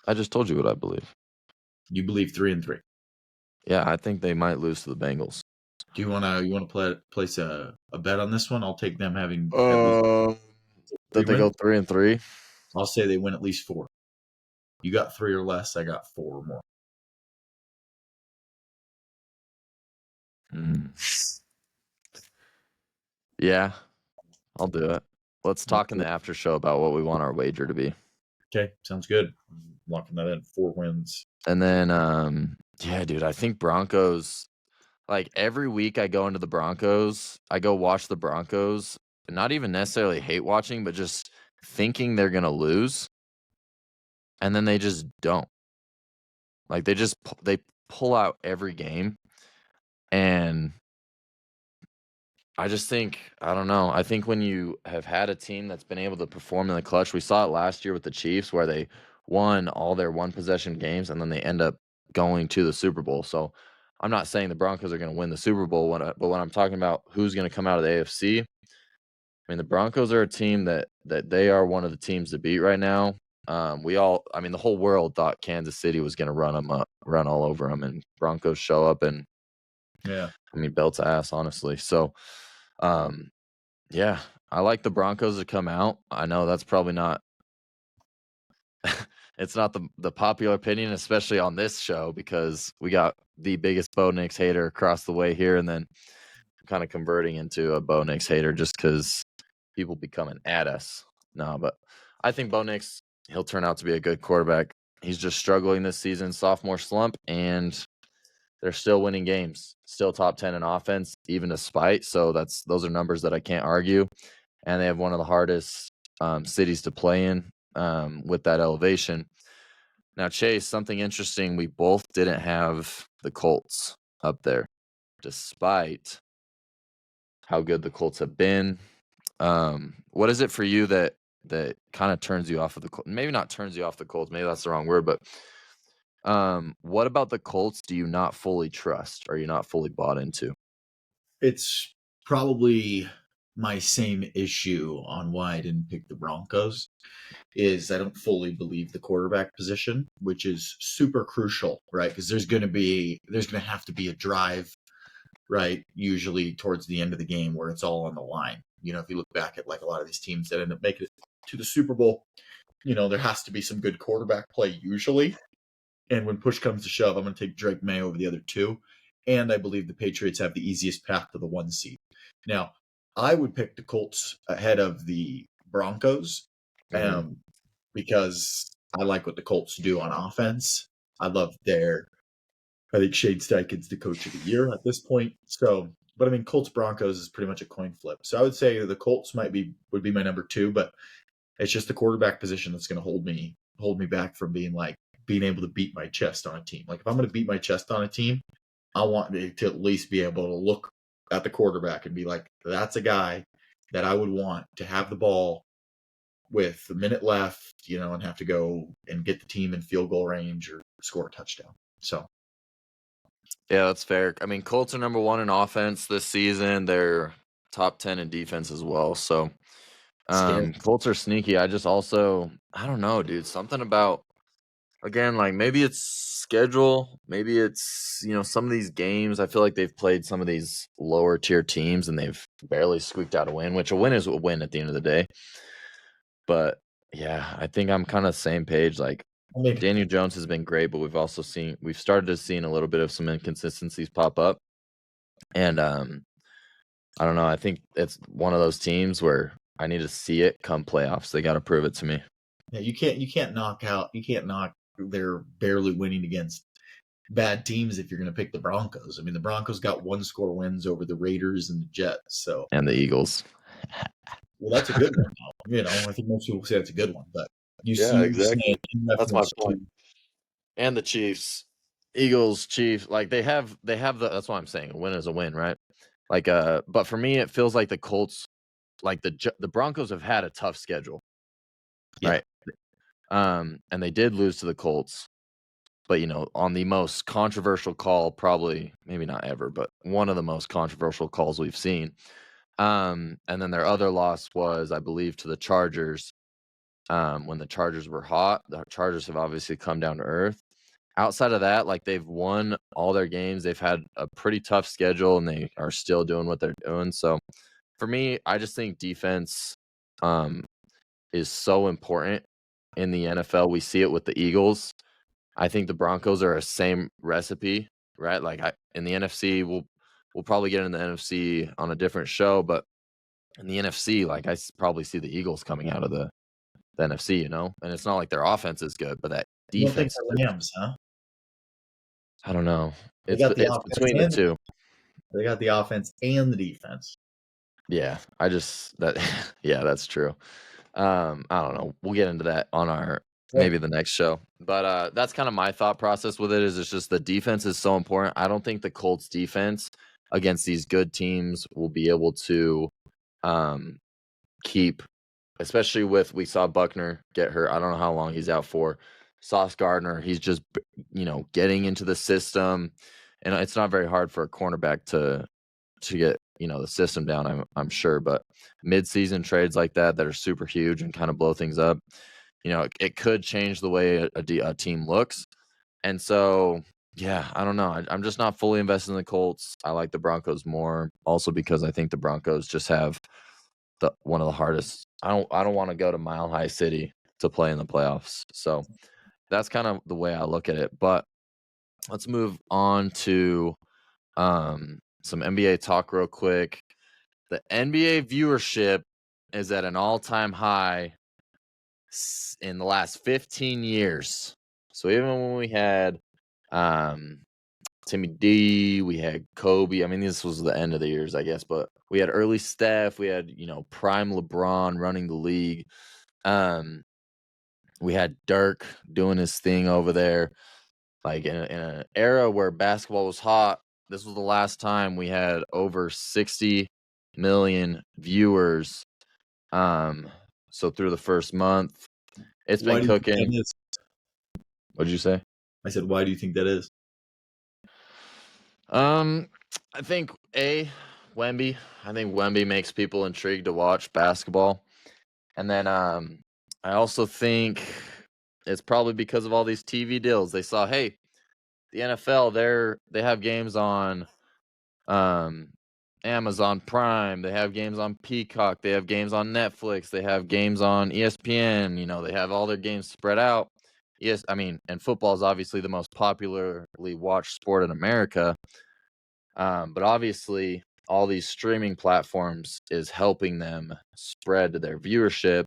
I just told you what I believe. You believe 3-3. Yeah, I think they might lose to the Bengals. Do you want to place a bet on this one? I'll take them having that they go 3-3. I'll say they win at least 4. You got 3 or less. I got 4 or more. Yeah, I'll do it. Let's talk in the after show about what we want our wager to be. Okay, sounds good. I'm locking that in. 4 wins. And then, yeah, dude, I think Broncos. Like every week, I go into the Broncos. I go watch the Broncos. Not even necessarily hate watching, but just thinking they're gonna lose, and then they just don't. Like they pull out every game, and I just think, I don't know. I think when you have had a team that's been able to perform in the clutch, we saw it last year with the Chiefs where they won all their one possession games and then they end up going to the Super Bowl. So I'm not saying the Broncos are going to win the Super Bowl, but when I'm talking about who's going to come out of the AFC, I mean, the Broncos are a team that they are one of the teams to beat right now. The whole world thought Kansas City was going to run all over them, and Broncos show up and, yeah, belts ass, honestly. So, yeah, I like the Broncos to come out. I know that's probably not it's not the popular opinion, especially on this show, because we got the biggest Bo Nix hater across the way here, and then kind of converting into a Bo Nix hater just because people be coming at us. No, but I think Bo Nix, he'll turn out to be a good quarterback. He's just struggling this season, sophomore slump, and they're still winning games, still top 10 in offense, even despite. So those are numbers that I can't argue. And they have one of the hardest cities to play in with that elevation. Now, Chase, something interesting, we both didn't have the Colts up there, despite how good the Colts have been. What is it for you that kind of turns you off of the Colts? Maybe not turns you off the Colts, maybe that's the wrong word, but what about the Colts do you not fully trust? Or you not fully bought into? It's probably my same issue on why I didn't pick the Broncos. Is I don't fully believe the quarterback position, which is super crucial, right? Because there's going to have to be a drive, right? Usually towards the end of the game where it's all on the line. If you look back at like a lot of these teams that end up making it to the Super Bowl, there has to be some good quarterback play usually. And when push comes to shove, I'm going to take Drake May over the other two. And I believe the Patriots have the easiest path to the 1 seed. Now, I would pick the Colts ahead of the Broncos because I like what the Colts do on offense. I think Shane Steichen's the coach of the year at this point. So, but I mean, Colts Broncos is pretty much a coin flip. So I would say the Colts would be my number 2, but it's just the quarterback position that's going to hold me back from being able to beat my chest on a team. Like if I'm going to beat my chest on a team, I want to at least be able to look at the quarterback and be like, that's a guy that I would want to have the ball with a minute left, and have to go and get the team in field goal range or score a touchdown. So, yeah, that's fair. I mean, Colts are number 1 in offense this season. They're top 10 in defense as well. So, scary. Colts are sneaky. I don't know, dude. Something about, again, like maybe it's schedule, maybe it's, some of these games. I feel like they've played some of these lower tier teams and they've barely squeaked out a win, which a win is a win at the end of the day. But yeah, I think I'm kind of same page. Like Daniel Jones has been great, but we've started to see a little bit of some inconsistencies pop up. And I don't know. I think it's one of those teams where I need to see it come playoffs. They got to prove it to me. Yeah, you can't knock they're barely winning against bad teams if you're going to pick the Broncos. I mean, the Broncos got 1-score wins over the Raiders and the Jets. So, And the Eagles. well, that's a good one. I think most people say that's a good one, but Yeah, exactly. That's my point. too. And the Chiefs, Eagles, Chiefs, like they have that's what I'm saying. A win is a win, right? Like, but for me, it feels like the Colts, like the Broncos have had a tough schedule, Yeah. right? And they did lose to the Colts, but on the most controversial call, probably maybe not ever, but one of the most controversial calls we've seen. And then their other loss was, I believe, to the Chargers. When the Chargers were hot, the Chargers have obviously come down to earth. Outside of that, like they've won all their games. They've had a pretty tough schedule and they are still doing what they're doing. So for me, I just think defense is so important in the NFL. We see it with the Eagles. I think the Broncos are a same recipe, right? Like in the NFC, we'll probably get in the NFC on a different show, but in the NFC, like I probably see the Eagles coming out of the NFC, and it's not like their offense is good, but that You don't think defense, the Rams, huh? I don't know. They It's got the it's offense between the two. they got the offense and the defense. Yeah, I just that yeah, that's true. I don't know. We'll get into that on our maybe the next show. But that's kind of my thought process with it is it's just the defense is so important. I don't think the Colts defense against these good teams will be able to keep, especially we saw Buckner get hurt. I don't know how long he's out for. Sauce Gardner, he's just getting into the system, and it's not very hard for a cornerback to get the system down. I'm sure, but mid-season trades like that are super huge and kind of blow things up. It could change the way a team looks, and so yeah, I don't know. I'm just not fully invested in the Colts. I like the Broncos more, also because I think the Broncos just have one of the hardest. I don't want to go to Mile High City to play in the playoffs. So that's kind of the way I look at it. But let's move on to some NBA talk real quick. The NBA viewership is at an all-time high in the last 15 years. So even when we had Timmy D, we had Kobe. I mean, this was the end of the years, I guess, but we had early Steph, we had, prime LeBron running the league. We had Dirk doing his thing over there. Like in an era where basketball was hot, this was the last time we had over 60 million viewers. So through the first month, it's Why been do you think cooking. that is? What'd you say? I said, why do you think that is? I think Wemby. I think Wemby makes people intrigued to watch basketball. And then I also think it's probably because of all these TV deals. They saw, hey, the NFL, they have games on um Amazon Prime, they have games on Peacock, they have games on Netflix, they have games on ESPN, they have all their games spread out. Yes, I mean, and football is obviously the most popularly watched sport in America. But obviously all these streaming platforms is helping them spread their viewership.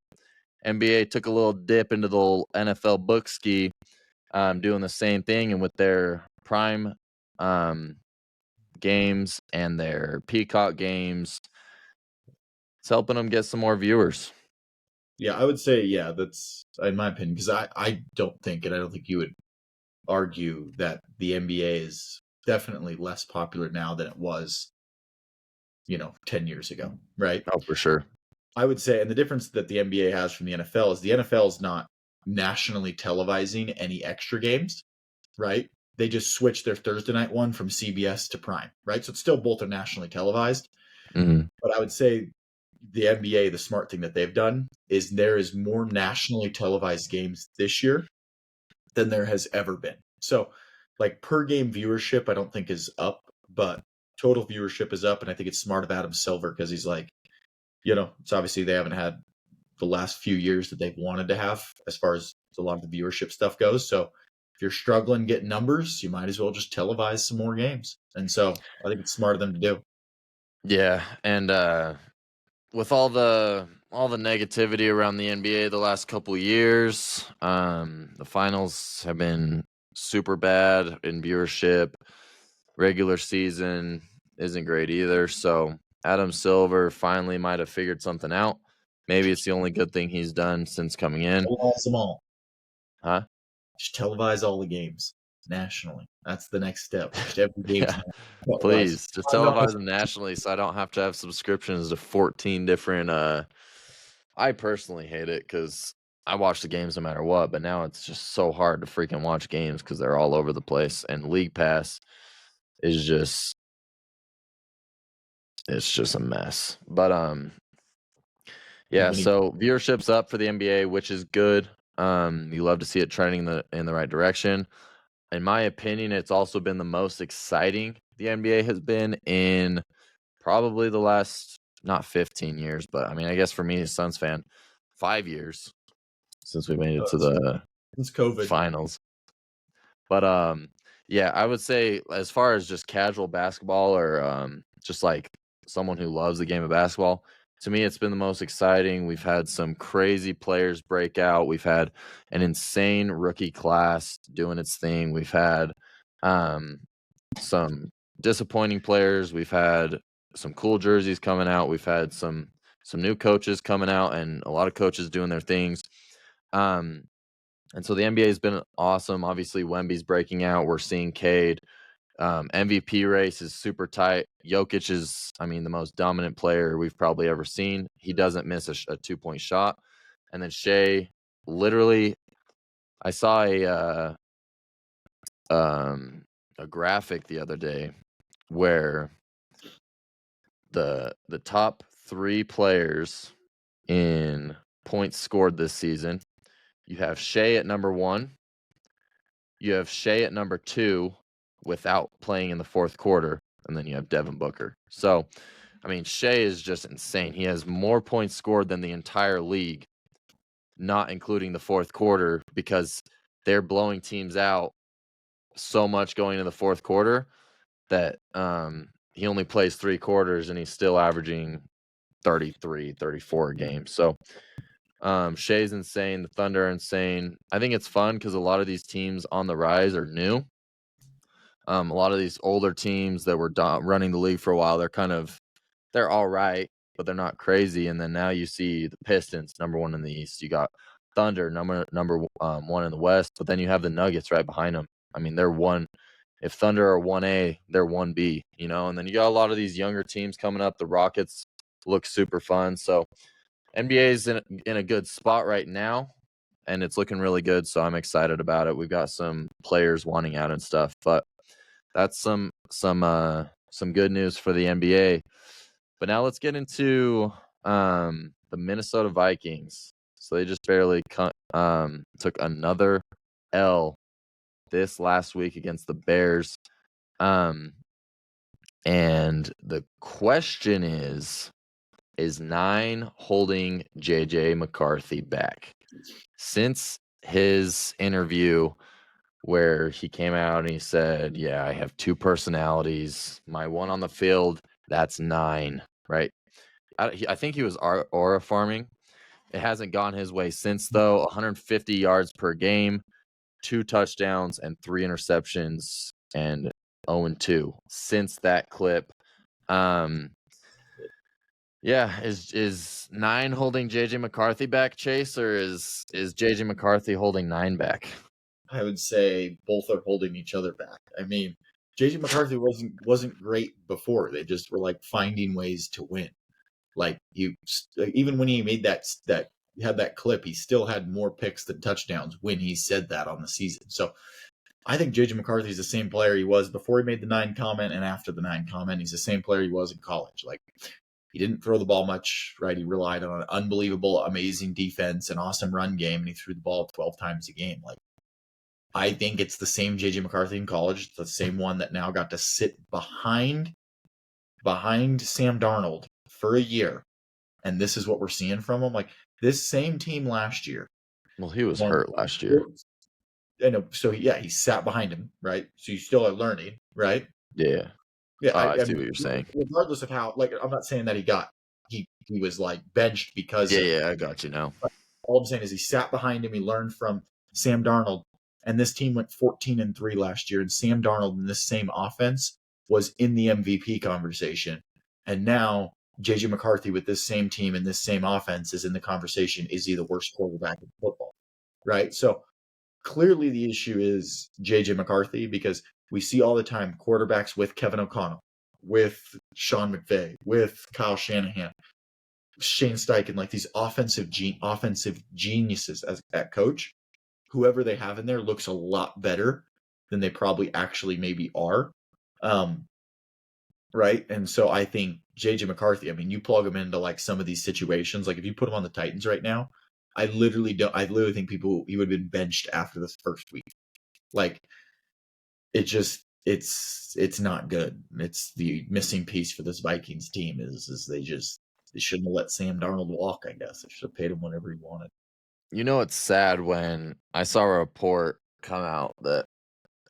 NBA took a little dip into the little NFL book ski, doing the same thing, and with their prime games and their Peacock games, it's helping them get some more viewers. Yeah, I would say, yeah, that's in my opinion, because I don't think, and I don't think you would argue that the NBA is definitely less popular now than it was, 10 years ago, right? Oh, for sure. I would say, and the difference that the NBA has from the NFL is the NFL is not nationally televising any extra games, right? They just switched their Thursday night one from CBS to Prime, right? So it's still both are nationally televised. Mm-hmm. But I would say the NBA, the smart thing that they've done is there is more nationally televised games this year than there has ever been. So, like per game viewership, I don't think is up, but total viewership is up. And I think it's smart of Adam Silver because he's like, it's obviously they haven't had the last few years that they've wanted to have as far as a lot of the viewership stuff goes. So, if you're struggling getting numbers, you might as well just televise some more games. And so I think it's smart of them to do. Yeah, and with all the negativity around the NBA the last couple years, the finals have been super bad in viewership. Regular season isn't great either. So Adam Silver finally might have figured something out. Maybe it's the only good thing he's done since coming in. Televise them all. Huh? Just televise all the games nationally. That's the next step. Just every game's Yeah. televised. Please just I know. televise them nationally so I don't have to have subscriptions to 14 different I personally hate it because I watch the games no matter what, but now it's just so hard to freaking watch games because they're all over the place. And League Pass is just a mess. But yeah, so viewership's up for the NBA, which is good. You love to see it trending in the right direction. In my opinion, it's also been the most exciting the NBA has been in probably the last not 15 years, but I mean, I guess for me, a Suns fan, 5 years since we made it to the Since COVID. finals. But yeah, I would say as far as just casual basketball or just like someone who loves the game of basketball, to me it's been the most exciting. We've had some crazy players break out. We've had an insane rookie class doing its thing. We've had some disappointing players. We've had some cool jerseys coming out. We've had some new coaches coming out and a lot of coaches doing their things. And so the NBA has been awesome. Obviously, Wemby's breaking out. We're seeing Cade. MVP race is super tight. Jokic is, I mean, the most dominant player we've probably ever seen. He doesn't miss a 2-point shot. And then Shea, literally, I saw a graphic the other day where the top 3 players in points scored this season, you have Shea at number 1. You have Shea at number 2 without playing in the fourth quarter, and then you have Devin Booker. So, I mean, Shea is just insane. He has more points scored than the entire league, not including the fourth quarter, because they're blowing teams out so much going into the fourth quarter that he only plays 3 quarters and he's still averaging 33, 34 a game. So Shea's insane. The Thunder are insane. I think it's fun because a lot of these teams on the rise are new. A lot of these older teams that were running the league for a while, they're all right, but they're not crazy. And then now you see the Pistons, number 1 in the East. You got Thunder, number 1 in the West, but then you have the Nuggets right behind them. I mean, they're one. If Thunder are 1A, they're 1B, you know. And then you got a lot of these younger teams coming up. The Rockets look super fun. So NBA is in a good spot right now, and it's looking really good. So I'm excited about it. We've got some players wanting out and stuff, but that's some good news for the NBA. But now let's get into the Minnesota Vikings. So they just barely took another L this last week against the Bears. And the question is 9 holding JJ McCarthy back? Since his interview where he came out and he said, yeah, I have 2 personalities. My one on the field, that's 9, right? I think he was aura farming. It hasn't gone his way since, though. 150 yards per game, 2 touchdowns, and 3 interceptions, and 0-2 since that clip. Yeah, is 9 holding JJ McCarthy back, Chase, or is JJ McCarthy holding 9 back? I would say both are holding each other back. I mean, JJ McCarthy wasn't great before. They just were like finding ways to win. Like even when he made that had that clip, he still had more picks than touchdowns when he said that on the season. So I think JJ McCarthy is the same player he was before he made the 9 comment and after the 9 comment. He's the same player he was in college. Like, he didn't throw the ball much, right? He relied on an unbelievable, amazing defense, an awesome run game, and he threw the ball 12 times a game. Like, I think it's the same JJ McCarthy in college, the same one that now got to sit behind Sam Darnold for a year. And this is what we're seeing from him. Like, this same team last year. Well, he was hurt last year. I know. So yeah, he sat behind him, right? So you still are learning, right? Yeah. Yeah. I see what you're saying. Regardless of how, like, I'm not saying that he was like benched because Yeah, I got you now. All I'm saying is he sat behind him. He learned from Sam Darnold, and this team went 14-3 last year. And Sam Darnold in this same offense was in the MVP conversation, and now JJ McCarthy with this same team and this same offense is in the conversation. Is he the worst quarterback in football? Right. So clearly the issue is JJ McCarthy, because we see all the time quarterbacks with Kevin O'Connell, with Sean McVay, with Kyle Shanahan, Shane Steichen, like these offensive geniuses at coach. Whoever they have in there looks a lot better than they probably actually maybe are. Right. And so I think JJ McCarthy, I mean, you plug him into like some of these situations, like if you put him on the Titans right now, I literally think he would have been benched after this first week. Like, it's not good. It's the missing piece for this Vikings team is they shouldn't have let Sam Darnold walk, I guess. They should have paid him whatever he wanted. You know, it's sad when I saw a report come out that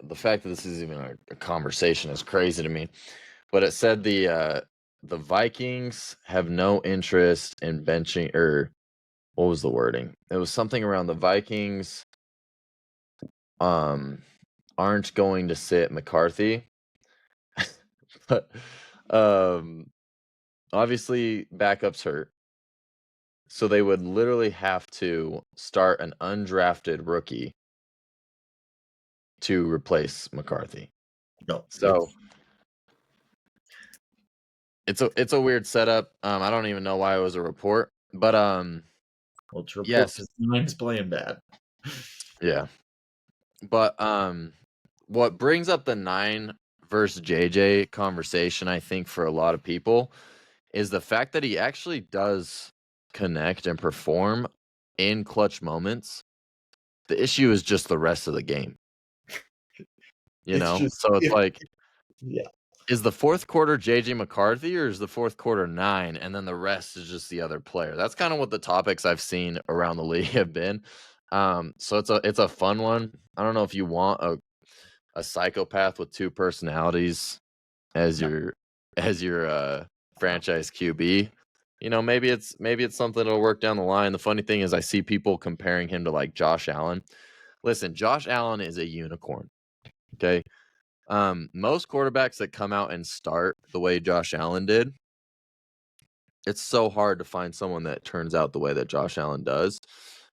the fact that this is even a conversation is crazy to me. But it said the Vikings have no interest in benching, or what was the wording? It was something around the Vikings aren't going to sit McCarthy. But obviously backups hurt. So they would literally have to start an undrafted rookie to replace McCarthy. No. So it's a weird setup. I don't even know why it was a report, but well, it's a report yes, because the Lions playing bad. yeah. But what brings up the 9 versus JJ conversation, I think, for a lot of people, is the fact that he actually does connect and perform in clutch moments. The issue is just the rest of the game. You know? So it's like, yeah. Is the fourth quarter JJ McCarthy, or is the fourth quarter 9 and then the rest is just the other player? That's kind of what the topics I've seen around the league have been. So it's a fun one. I don't know if you want a psychopath with two personalities as No. your franchise QB. You know, maybe it's something that'll work down the line. The funny thing is I see people comparing him to like Josh Allen. Listen, Josh Allen is a unicorn. Okay. Most quarterbacks that come out and start the way Josh Allen did, it's so hard to find someone that turns out the way that Josh Allen does.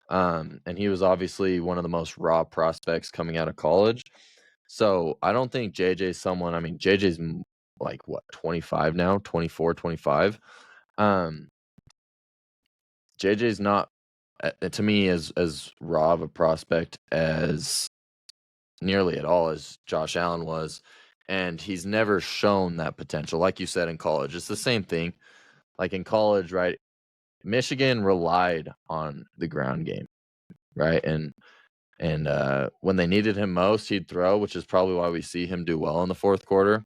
And he was obviously one of the most raw prospects coming out of college. So I don't think JJ's someone. I mean, JJ's like what, 25 now, 24, 25. Um, JJ's not to me as raw of a prospect as nearly at all as Josh Allen was. And he's never shown that potential. Like you said in college, it's the same thing. Like in college, right? Michigan relied on the ground game, right? And when they needed him most, he'd throw, which is probably why we see him do well in the fourth quarter.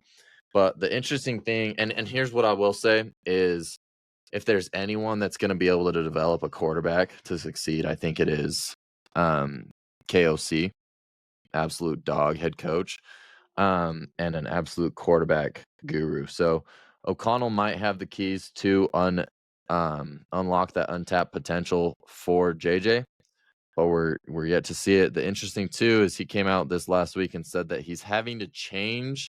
But the interesting thing, and here's what I will say is if there's anyone that's going to be able to develop a quarterback to succeed, I think it is KOC, absolute dog head coach, and an absolute quarterback guru. So O'Connell might have the keys to unlock that untapped potential for JJ, but we're yet to see it. The interesting too is he came out this last week and said that he's having to change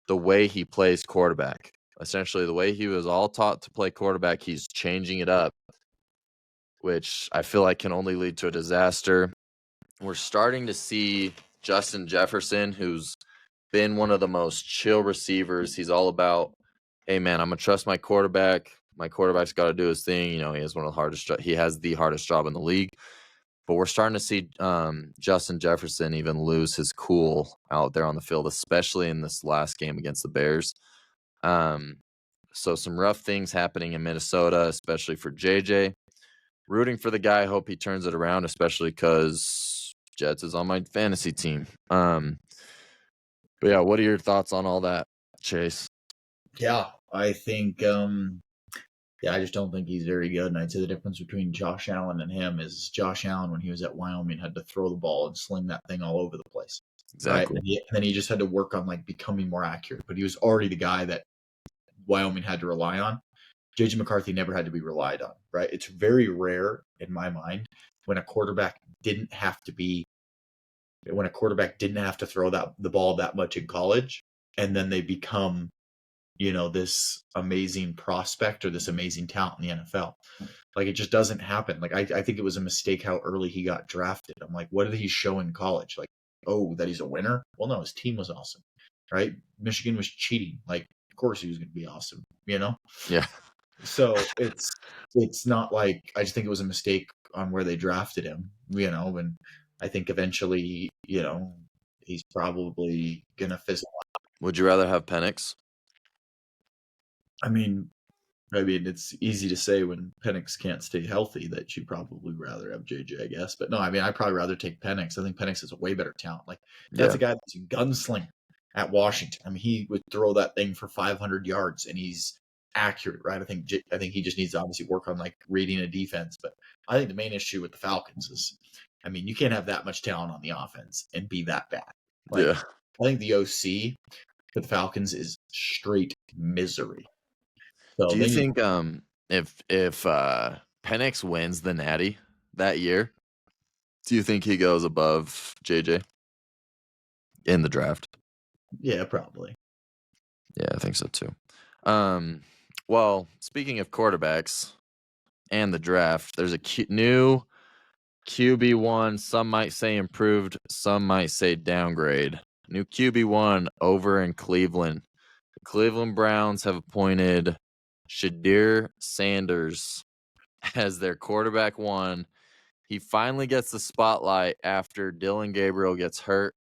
the way he plays quarterback. Essentially, the way he was all taught to play quarterback, he's changing it up, which I feel like can only lead to a disaster. We're starting to see Justin Jefferson, who's been one of the most chill receivers. He's all about, hey man, I'm gonna trust my quarterback. My quarterback's got to do his thing. You know, he has one of the hardest. He has the hardest job in the league. But we're starting to see Justin Jefferson even lose his cool out there on the field, especially in this last game against the Bears. So some rough things happening in Minnesota, especially for JJ. Rooting for the guy. Hope he turns it around, especially because Jets is on my fantasy team. But yeah, what are your thoughts on all that, Chase? Yeah, I think yeah, I just don't think he's very good. And I'd say the difference between Josh Allen and him is Josh Allen, when he was at Wyoming, had to throw the ball and sling that thing all over the place. Right. Exactly. And then he just had to work on like becoming more accurate. But he was already the guy that Wyoming had to rely on. JJ McCarthy never had to be relied on. Right. It's very rare in my mind when a quarterback didn't have to throw the ball that much in college, and then they become, this amazing prospect or this amazing talent in the NFL. Like, it just doesn't happen. Like, I think it was a mistake how early he got drafted. I'm like, what did he show in college? Like, oh, that he's a winner? Well, no, his team was awesome, right? Michigan was cheating. Like, of course he was going to be awesome, Yeah. So it's not like, I just think it was a mistake on where they drafted him, and I think eventually, he's probably going to fizzle. Would you rather have Penix? I mean, it's easy to say when Penix can't stay healthy that you'd probably rather have JJ, I guess. But no, I mean, I'd probably rather take Penix. I think Penix is a way better talent. Like, that's Yeah. a guy that's a gunslinger at Washington. I mean, he would throw that thing for 500 yards, and he's accurate, right? I think he just needs to obviously work on like reading a defense. But I think the main issue with the Falcons is, I mean, you can't have that much talent on the offense and be that bad. Like, Yeah. I think the OC for the Falcons is straight misery. So Do you they need. think if Penix wins the Natty that year, do you think he goes above JJ in the draft? Yeah, probably. Yeah, I think so too. Well, speaking of quarterbacks and the draft, there's a new QB1. Some might say improved, some might say downgrade. New QB1 over in Cleveland. The Cleveland Browns have appointed Shadir Sanders as their quarterback one. He finally gets the spotlight after Dylan Gabriel gets hurt.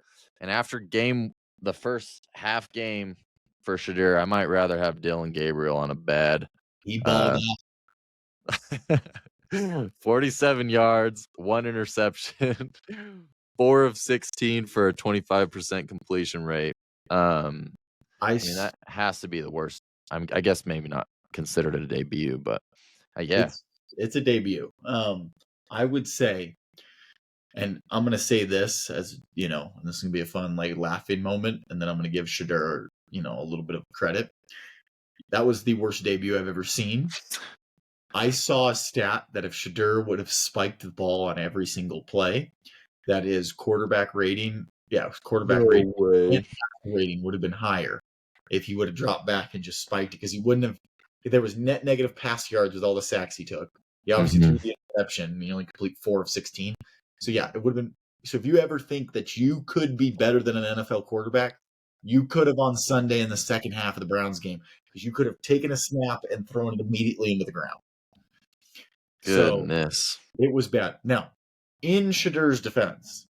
And after the first half game for Shadir, I might rather have Dylan Gabriel on a bad He balled 47 yards, 1 interception, 4 of 16 for a 25% completion rate. I mean, that has to be the worst. I guess maybe not considered a debut, but yeah. It's a debut. I would say And I'm going to say this as, you know, and this is going to be a fun, like, laughing moment. And then I'm going to give Shedeur, you know, a little bit of credit. That was the worst debut I've ever seen. I saw a stat that if Shedeur would have spiked the ball on every single play, that his quarterback rating, No way. rating would have been higher if he would have dropped back and just spiked it, because he wouldn't have. If there was net negative pass yards with all the sacks he took, he obviously threw the interception. And he only complete 4 of 16. So yeah, it would have been. So if you ever think that you could be better than an NFL quarterback, you could have on Sunday in the second half of the Browns game, because you could have taken a snap and thrown it immediately into the ground. Goodness. So it was bad. Now, in Shedeur's defense,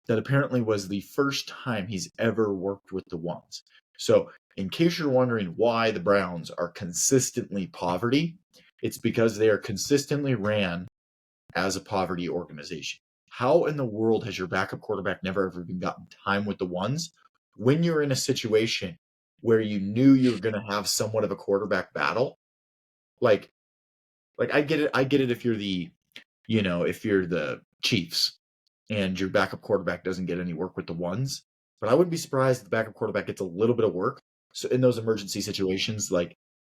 that apparently was the first time he's ever worked with the ones. So, in case you're wondering why the Browns are consistently poverty, it's because they are consistently ran as a poverty organization. How in the world has your backup quarterback never ever even gotten time with the ones when you're in a situation where you knew you were going to have somewhat of a quarterback battle? Like, I get it. I get it if you're the, you know, if you're the Chiefs and your backup quarterback doesn't get any work with the ones. But I wouldn't be surprised if the backup quarterback gets a little bit of work. So in those emergency situations, like,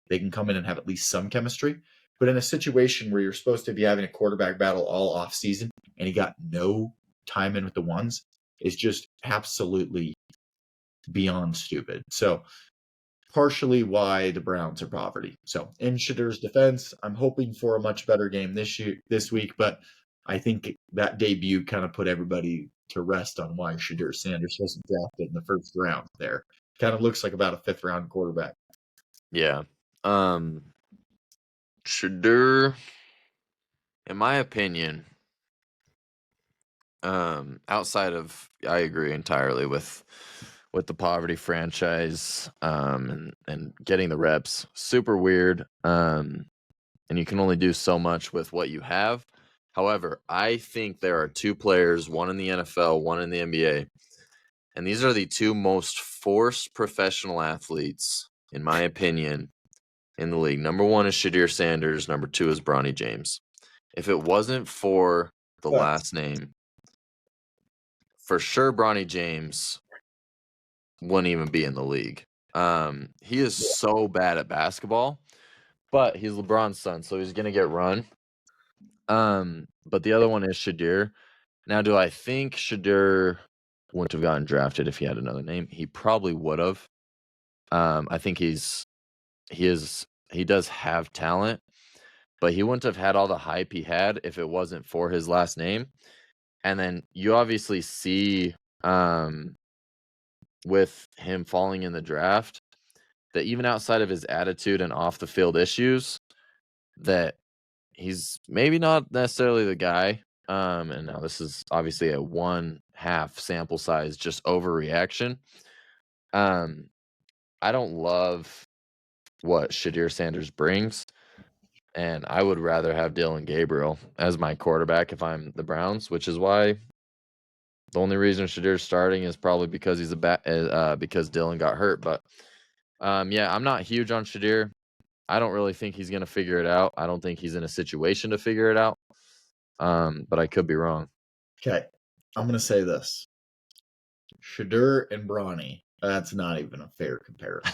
they can come in and have at least some chemistry. But in a situation where you're supposed to be having a quarterback battle all off season and he got no time in with the ones, is just absolutely beyond stupid. So partially why the Browns are poverty. So in Shedeur's defense, I'm hoping for a much better game this week, but I think that debut kind of put everybody to rest on why Shedeur Sanders wasn't drafted in the first round there. Kind of looks like about a 5th round quarterback. Yeah. Shedeur, in my opinion, outside of, I agree entirely with the poverty franchise, and getting the reps, super weird. And you can only do so much with what you have. However, I think there are 2 players, one in the NFL, one in the NBA, and these are the 2 most forced professional athletes, in my opinion, in the league. Number 1 is Shedeur Sanders. Number 2 is Bronny James. If it wasn't for the last name, for sure Bronny James wouldn't even be in the league. He is so bad at basketball, but he's LeBron's son, so he's gonna get run. But the other one is Shedeur. Now, do I think Shedeur wouldn't have gotten drafted if he had another name? He probably would have. I think he does have talent, but he wouldn't have had all the hype he had if it wasn't for his last name. And then you obviously see, with him falling in the draft, that even outside of his attitude and off the field issues, that he's maybe not necessarily the guy. And now this is obviously a 1/2 sample size, just overreaction. I don't love what Shedeur Sanders brings, and I would rather have Dylan Gabriel as my quarterback if I'm the Browns, which is why the only reason Shadeur's starting is probably because he's because Dylan got hurt. But yeah, I'm not huge on Shedeur. I don't really think he's gonna figure it out. I don't think he's in a situation to figure it out. But I could be wrong. Okay, I'm gonna say this: Shedeur and Bronny. That's not even a fair comparison.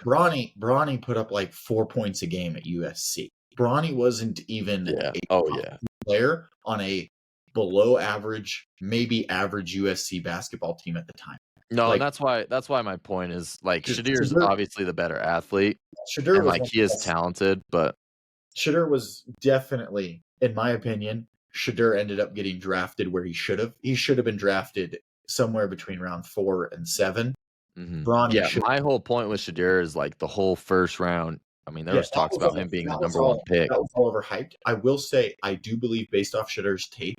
Bronny put up like 4 points a game at USC. Bronny wasn't even a player on a below average, maybe average USC basketball team at the time. No, and that's why my point is, like, Shadeur's obviously the better athlete. Shedeur and was like he is talented, but Shedeur was definitely, in my opinion, Shedeur ended up getting drafted where he should have. He should have been drafted somewhere between round 4 and 7. Bronny, my whole point with Shedeur is like the whole first round. I mean, there was talks about him being the number 1 pick. That was all overhyped. I will say, I do believe, based off Shadeur's tape,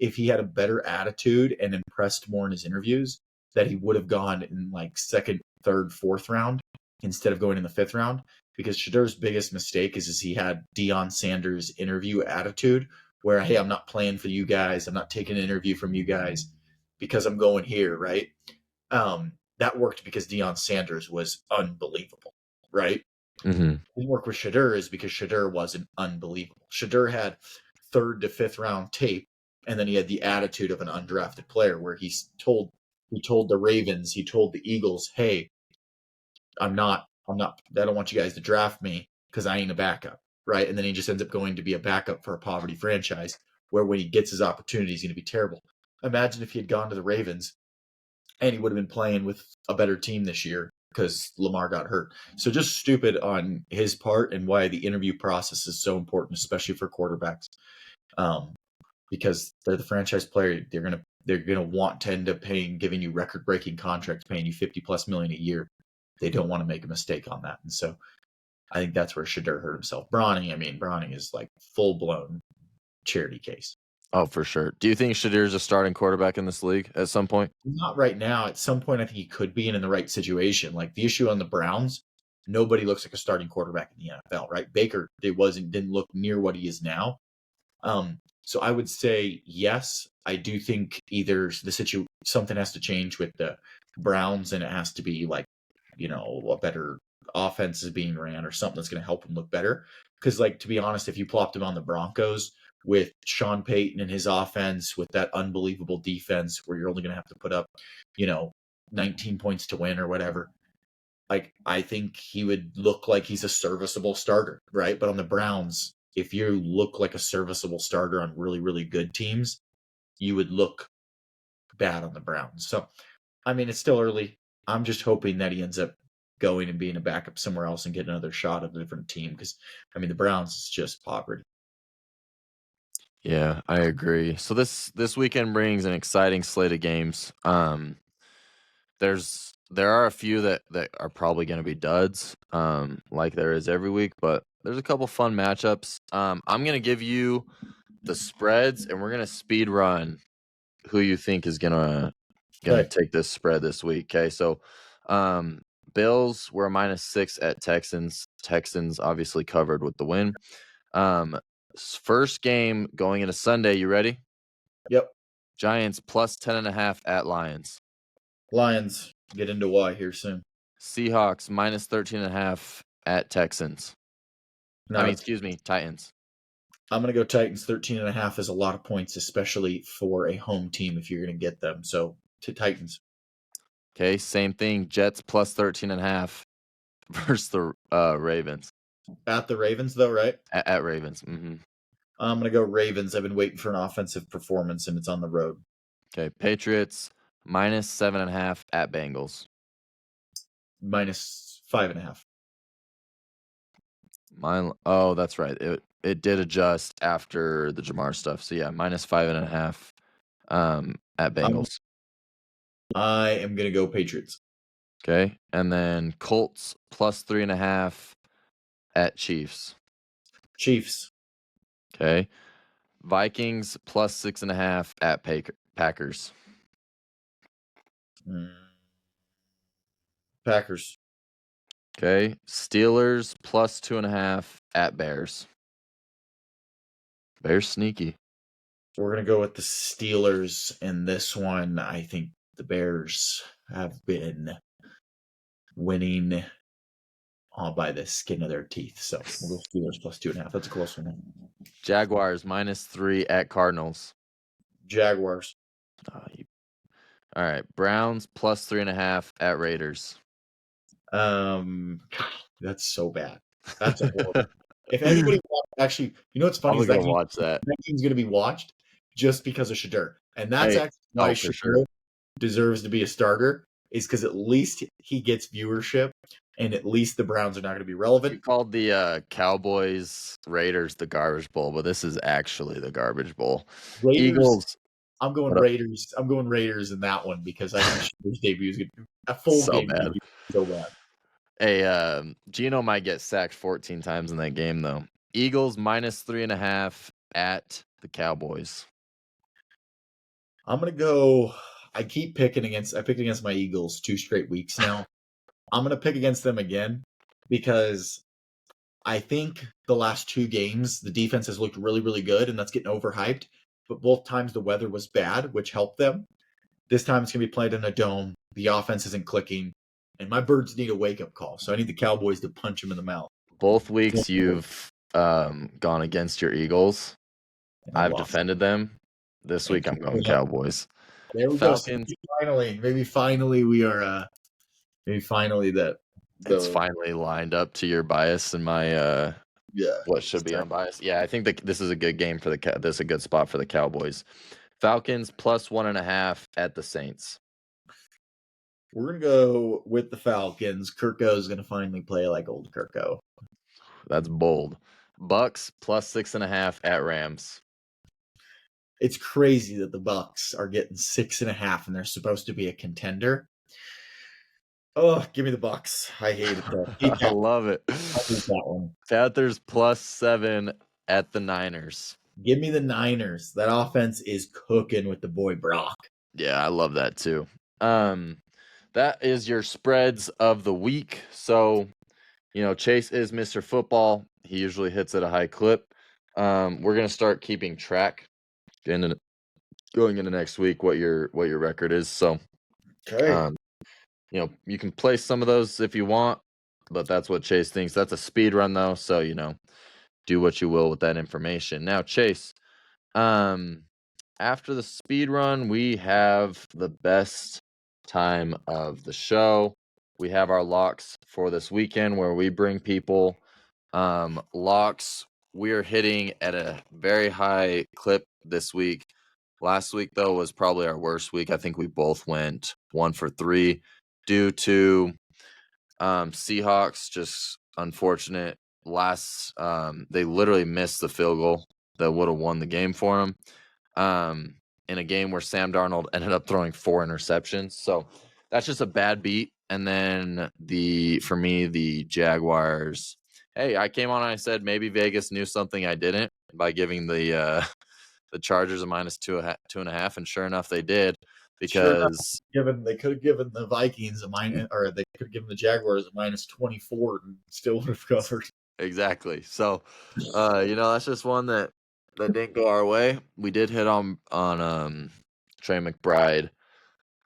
if he had a better attitude and impressed more in his interviews, that he would have gone in like 2nd, 3rd, 4th round instead of going in the 5th round. Because Shadeur's biggest mistake is he had Deion Sanders' interview attitude, where, hey, I'm not playing for you guys. I'm not taking an interview from you guys because I'm going here, right? That worked because Deion Sanders was unbelievable, right? Mm-hmm. Didn't work with Shedeur is because Shedeur wasn't unbelievable. Shedeur had third to fifth round tape, and then he had the attitude of an undrafted player where he told the Ravens, he told the Eagles, "Hey, I don't want you guys to draft me because I ain't a backup," right? And then he just ends up going to be a backup for a poverty franchise where when he gets his opportunity, he's going to be terrible. Imagine if he had gone to the Ravens and he would have been playing with a better team this year because Lamar got hurt. So just stupid on his part, and why the interview process is so important, especially for quarterbacks, because they're the franchise player. They're gonna want to end up giving you record breaking contracts, paying you $50+ million a year. They don't want to make a mistake on that, and so I think that's where Shadur hurt himself. Browning is like full blown charity case. Oh, for sure. Do you think Shadir's a starting quarterback in this league at some point? Not right now. At some point, I think he could be in the right situation. Like the issue on the Browns, nobody looks like a starting quarterback in the NFL, right? Baker didn't look near what he is now. So I would say yes. I do think either something has to change with the Browns, and it has to be like, a better offense is being ran or something that's going to help him look better. Because, like, to be honest, if you plopped him on the Broncos with Sean Payton and his offense, with that unbelievable defense where you're only going to have to put up, 19 points to win or whatever, like, I think he would look like he's a serviceable starter, right? But on the Browns, if you look like a serviceable starter on really, really good teams, you would look bad on the Browns. So, it's still early. I'm just hoping that he ends up going and being a backup somewhere else and get another shot at a different team, because, the Browns is just poverty. Yeah, I agree. So this weekend brings an exciting slate of games. There are a few that are probably going to be duds, like there is every week, but there's a couple fun matchups. I'm going to give you the spreads, and we're going to speed run who you think is going to take this spread this week. Okay, so Bills were a -6 at Texans. Texans obviously covered with the win. First game going into Sunday. You ready? Yep. Giants +10.5 at Lions. Lions get into why here soon. Seahawks -13.5 at Texans. Titans. I'm going to go Titans. 13.5 is a lot of points, especially for a home team if you're going to get them. So to Titans. Okay, same thing. Jets +13.5 versus the Ravens. At the Ravens, though, right? At Ravens. Mm-hmm. I'm going to go Ravens. I've been waiting for an offensive performance, and it's on the road. Okay, Patriots -7.5 at Bengals. -5.5. Oh, that's right. It did adjust after the Jamar stuff. So yeah, -5.5 at Bengals. I am going to go Patriots. Okay, and then Colts +3.5 at Chiefs. Chiefs. Okay, Vikings +6.5 at Packers. Packers. Okay, Steelers +2.5 at Bears. Bears sneaky. We're going to go with the Steelers in this one. I think the Bears have been winning by the skin of their teeth. So we'll go Steelers +2.5. That's a close one. Jaguars -3 at Cardinals. Jaguars. All right, Browns +3.5 at Raiders. That's so bad. That's a horrible. If anybody actually, what's funny is that watch that. That game's going to be watched just because of Shadur, and that's actually why Shadur deserves to be a starter, is because at least he gets viewership, and at least the Browns are not going to be relevant. We called the Cowboys Raiders the garbage bowl, but this is actually the garbage bowl. Raiders, Eagles. I'm going Raiders. I'm going Raiders in that one because I think Shadur's debut is going to be a full so game. Bad. So bad. Hey, Gino might get sacked 14 times in that game, though. Eagles -3.5 at the Cowboys. I'm going to go. I picked against my Eagles 2 straight weeks now. I'm going to pick against them again because I think the last 2 games, the defense has looked really, really good, and that's getting overhyped. But both times the weather was bad, which helped them. This time it's going to be played in a dome. The offense isn't clicking. And my birds need a wake-up call. So I need the Cowboys to punch them in the mouth. Both weeks you've gone against your Eagles. and I've I've lost. defended them. This week I'm going Yeah, Cowboys. there we go. So Falcons. maybe finally we are. Maybe finally that It's the finally lined up to your bias and my yeah. what should be unbiased. Yeah, I think that this is a good game for this is a good spot for the Cowboys. Falcons plus 1.5 at the Saints. We're gonna go with the Falcons. Kirko's gonna finally play like old Kirko. That's bold. Bucks plus 6.5 at Rams. It's crazy that the Bucks are getting 6.5 and they're supposed to be a contender. Oh, give me the Bucks. I hate it though. I love it. I hate that one. Panthers plus 7 at the Niners. Give me the Niners. That offense is cooking with the boy Brock. Yeah, I love that too. That is your spreads of the week. So, Chase is Mr. Football. He usually hits at a high clip. We're gonna start keeping track going into next week what your record is. So, Okay. you can play some of those if you want, but that's what Chase thinks. That's a speed run though, so do what you will with that information. Now, Chase, after the speed run, we have the best time of the show. We have our locks for this weekend where we bring people locks. We are hitting at a very high clip this week. Last week, though, was probably our worst week. I think we both went 1 for 3 due to Seahawks. Just unfortunate. They literally missed the field goal that would have won the game for them. In a game where Sam Darnold ended up throwing 4 interceptions. So that's just a bad beat. And then for me, the Jaguars. Hey, I came on and I said maybe Vegas knew something I didn't by giving the Chargers a minus 2.5, and sure enough, they did because They could have given the Vikings a minus, or they could have given the Jaguars a minus 24 and still would have covered. exactly. So, that's just one that didn't go our way. We did hit on Trey McBride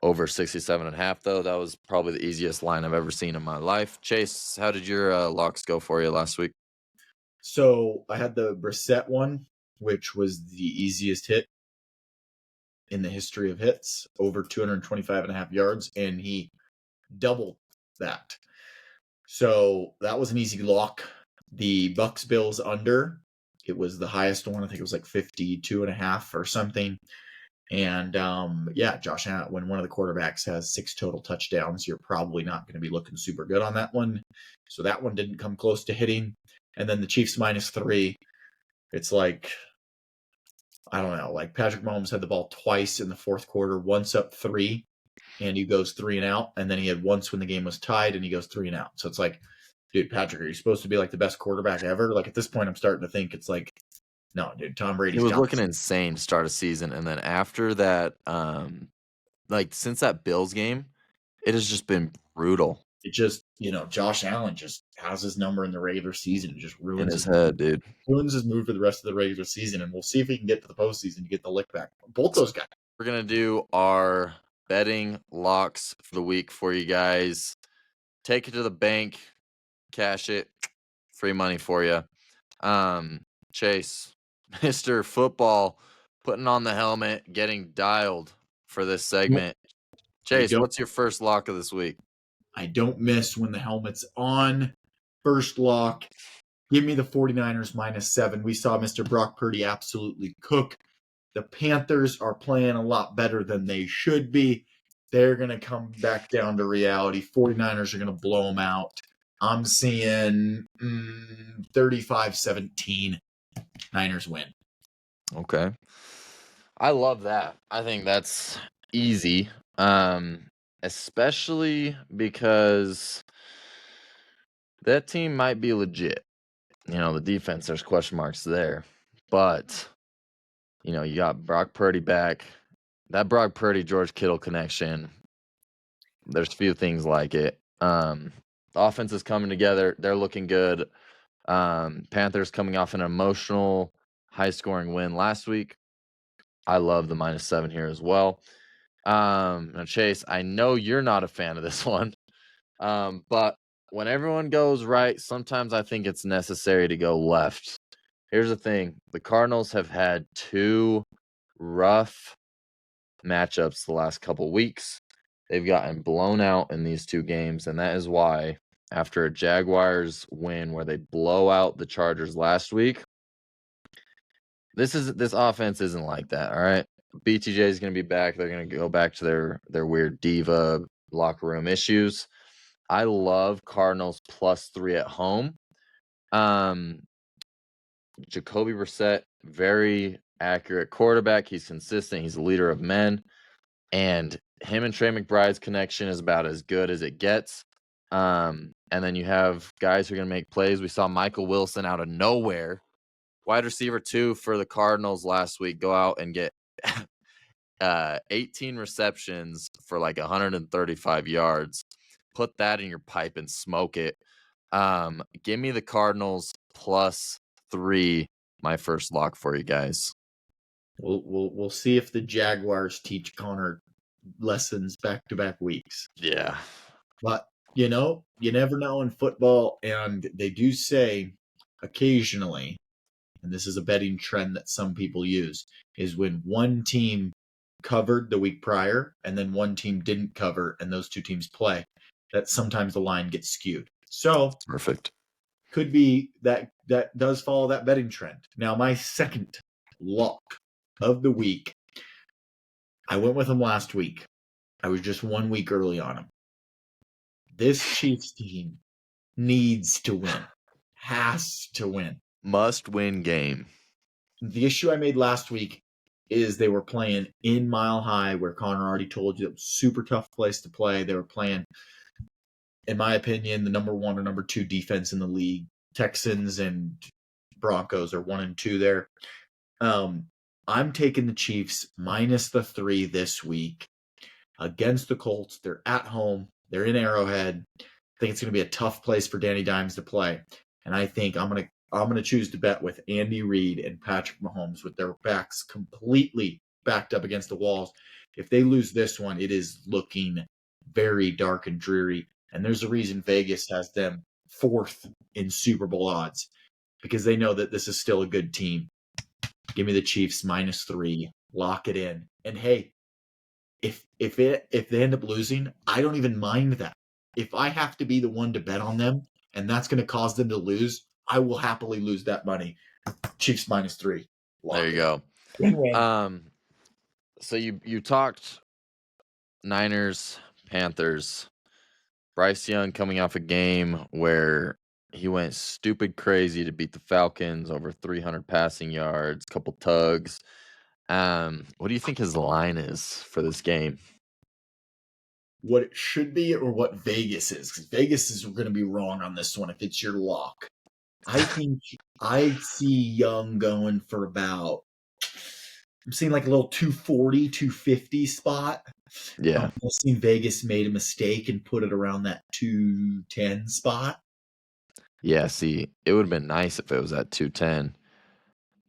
over 67.5 though. That was probably the easiest line I've ever seen in my life. Chase, how did your locks go for you last week? So I had the Brissett one, which was the easiest hit in the history of hits, over 225.5 yards, and he doubled that. So that was an easy lock. The Bucks Bills under, it was the highest one. I think it was like 52.5 or something. And Josh Allen, when one of the quarterbacks has 6 total touchdowns, you're probably not going to be looking super good on that one. So that one didn't come close to hitting. And then the Chiefs minus 3. It's like, I don't know, like Patrick Mahomes had the ball twice in the fourth quarter, once up 3, and he goes 3 and out. And then he had once when the game was tied and he goes 3 and out. So it's like, dude, Patrick, are you supposed to be like the best quarterback ever? Like at this point, I'm starting to think it's like, no, dude, Tom Brady's He was gone. looking insane to start a season, and then after that, since that Bills game, it has just been brutal. It just, Josh Allen just has his number in the regular season and just ruins his head, dude. Ruins his mood for the rest of the regular season, and we'll see if he can get to the postseason to get the lick back. Both those guys. We're gonna do our betting locks for the week for you guys. Take it to the bank, cash it, free money for you. Chase, Mr. Football, putting on the helmet, getting dialed for this segment. Chase, what's your first lock of this week? I don't miss when the helmet's on. First lock, give me the 49ers minus 7. We saw Mr. Brock Purdy absolutely cook. The Panthers are playing a lot better than they should be. They're going to come back down to reality. 49ers are going to blow them out. I'm seeing 35-17. Niners win. Okay. I love that. I think that's easy. Especially because that team might be legit. The defense, there's question marks there. But, you got Brock Purdy back. That Brock Purdy, George Kittle connection, there's few things like it. The offense is coming together. They're looking good. Panthers coming off an emotional, high-scoring win last week. I love the minus 7 here as well. Now, Chase, I know you're not a fan of this one, but when everyone goes right, sometimes I think it's necessary to go left. Here's the thing. The Cardinals have had 2 rough matchups the last couple weeks. They've gotten blown out in these 2 games, and that is why after a Jaguars win where they blow out the Chargers last week, this offense isn't like that, all right? BTJ is going to be back. They're going to go back to their weird diva locker room issues. I love Cardinals +3 at home. Jacoby Brissett, very accurate quarterback. He's consistent. He's a leader of men. And him and Trey McBride's connection is about as good as it gets. And then you have guys who are going to make plays. We saw Michael Wilson out of nowhere, wide receiver 2 for the Cardinals last week, go out and get 18 receptions for like 135 yards. Put that in your pipe and smoke it. Give me the Cardinals +3, my first lock for you guys. We'll see if the Jaguars teach Connor lessons back-to-back weeks. Yeah. But, you never know in football, and they do say occasionally, and this is a betting trend that some people use, is when one team covered the week prior and then one team didn't cover and those 2 teams play, that sometimes the line gets skewed. So Perfect. could be that does follow that betting trend. Now, my second lock of the week, I went with him last week. I was just 1 week early on him. This Chiefs team needs to win. Has to win. Must win game. The issue I made last week is they were playing in Mile High, where Connor already told you it was a super tough place to play. They were playing, in my opinion, the number 1 or number 2 defense in the league. Texans and Broncos are 1 and 2 there. I'm taking the Chiefs -3 this week against the Colts. They're at home. They're in Arrowhead. I think it's going to be a tough place for Danny Dimes to play. And I think I'm going to choose to bet with Andy Reid and Patrick Mahomes with their backs completely backed up against the walls. If they lose this one, it is looking very dark and dreary. And there's a reason Vegas has them 4th in Super Bowl odds, because they know that this is still a good team. Give me the Chiefs -3. Lock it in. And hey, if they end up losing, I don't even mind that. If I have to be the one to bet on them and that's going to cause them to lose, I will happily lose that money. Chiefs -3. Lock There you go. Win-win. So you talked Niners, Panthers. Bryce Young coming off a game where he went stupid crazy to beat the Falcons, over 300 passing yards, couple tugs. What do you think his line is for this game? What it should be or what Vegas is, because Vegas is going to be wrong on this one if it's your lock. I think I see Young going for about, I'm seeing like a little 240, 250 spot. Yeah. I've seen Vegas made a mistake and put it around that 210 spot. Yeah, see, it would have been nice if it was at 210.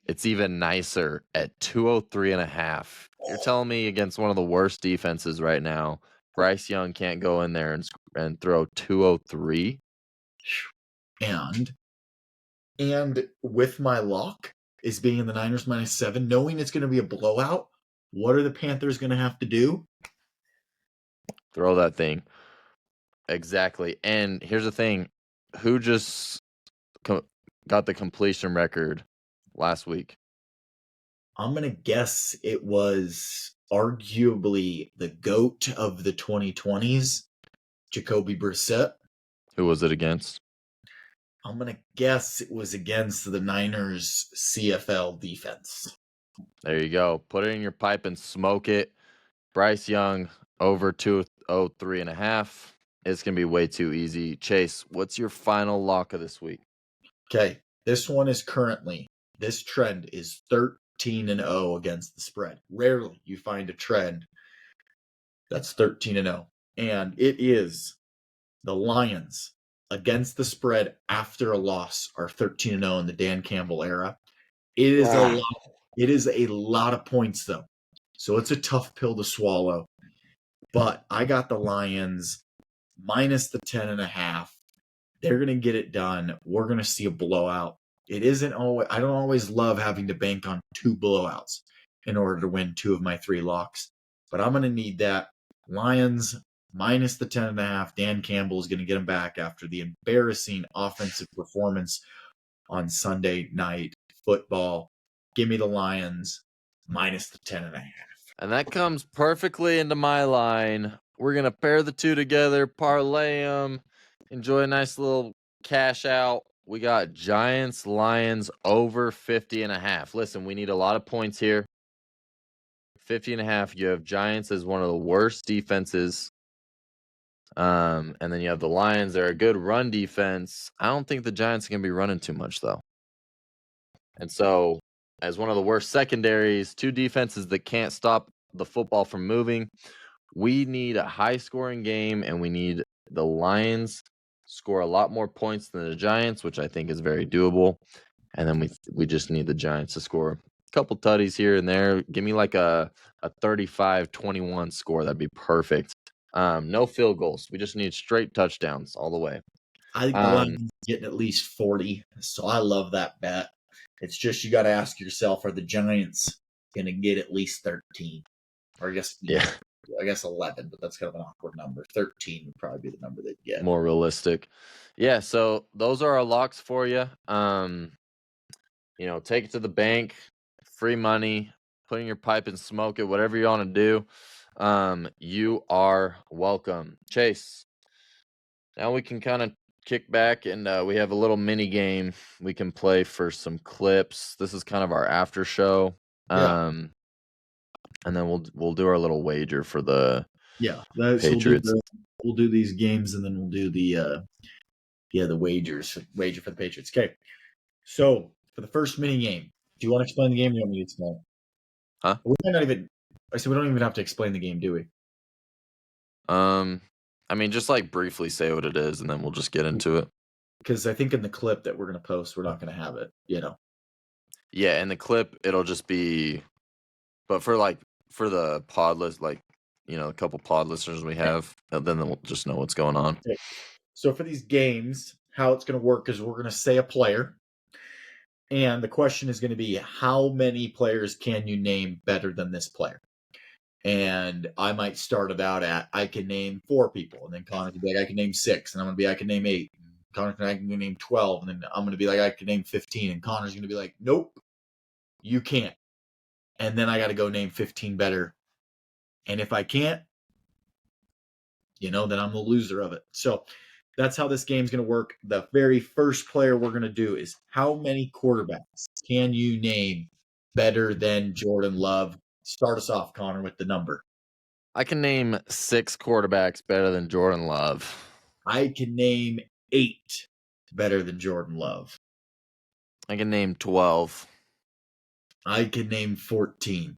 It's even nicer at 203.5. You're telling me against one of the worst defenses right now, Bryce Young can't go in there and throw 203? And with my lock is being in the Niners -7, knowing it's going to be a blowout, what are the Panthers going to have to do? Throw that thing. Exactly. And here's the thing. Who just got the completion record last week? I'm going to guess it was arguably the GOAT of the 2020s, Jacoby Brissett. Who was it against? I'm going to guess it was against the Niners CFL defense. There you go. Put it in your pipe and smoke it. Bryce Young over 203.5. It's going to be way too easy. Chase, what's your final lock of this week? Okay, this one is currently, this trend is 13-0 against the spread. Rarely you find a trend that's 13-0. And it is the Lions against the spread after a loss are 13-0 in the Dan Campbell era. It is a lot. It is a lot of points though. So it's a tough pill to swallow. But I got the Lions minus the 10.5. They're going to get it done. We're going to see a blowout. It isn't always. I don't always love having to bank on 2 blowouts in order to win 2 of my 3 locks, but I'm going to need that. Lions minus the 10.5. Dan Campbell is going to get them back after the embarrassing offensive performance on Sunday night football. Give me the Lions minus the 10.5. And that comes perfectly into my line. We're going to pair the two together, parlay them, enjoy a nice little cash out. We got Giants, Lions over 50.5. Listen, we need a lot of points here. 50.5. You have Giants as one of the worst defenses. And then you have the Lions. They're a good run defense. I don't think the Giants are going to be running too much, though. And so, as one of the worst secondaries, two defenses that can't stop the football from moving, we need a high-scoring game, and we need the Lions score a lot more points than the Giants, which I think is very doable. And then we just need the Giants to score a couple tutties here and there. Give me like a 35-21 score. That'd be perfect. No field goals. We just need straight touchdowns all the way. I think the Lions are getting at least 40, so I love that bet. It's just you got to ask yourself, are the Giants going to get at least 13? Or I guess 11, but that's kind of an awkward number. 13 would probably be the number they'd get. More realistic. Yeah, so those are our locks for you. Take it to the bank, free money, put in your pipe and smoke it, whatever you want to do. You are welcome. Chase, now we can kind of kick back and we have a little mini game we can play for some clips. This is kind of our after show. And then we'll do our little wager for the Patriots. So we'll do these games and then we'll do the wager for the Patriots. Okay. So for the first mini game, do you want to explain the game? Or do you want me to explain it? Huh? We don't even have to explain the game, do we? I mean, just like briefly say what it is, and then we'll just get into it. Because I think in the clip that we're going to post, we're not going to have it, Yeah, in the clip, it'll just be, but for the pod list, a couple pod listeners we have, then they'll just know what's going on. Okay. So for these games, how it's going to work is we're going to say a player, and the question is going to be, how many players can you name better than this player? And I might start it out at, I can name 4 people. And then Connor can be like, I can name 6. And I'm going to be, I can name 8. And Connor can, I can name 12. And then I'm going to be like, I can name 15. And Connor's going to be like, nope, you can't. And then I got to go name 15 better. And if I can't, then I'm the loser of it. So that's how this game's going to work. The very first player we're going to do is, how many quarterbacks can you name better than Jordan Love? Start us off, Connor, with the number. I can name 6 quarterbacks better than Jordan Love. I can name 8 better than Jordan Love. I can name 12. I can name 14.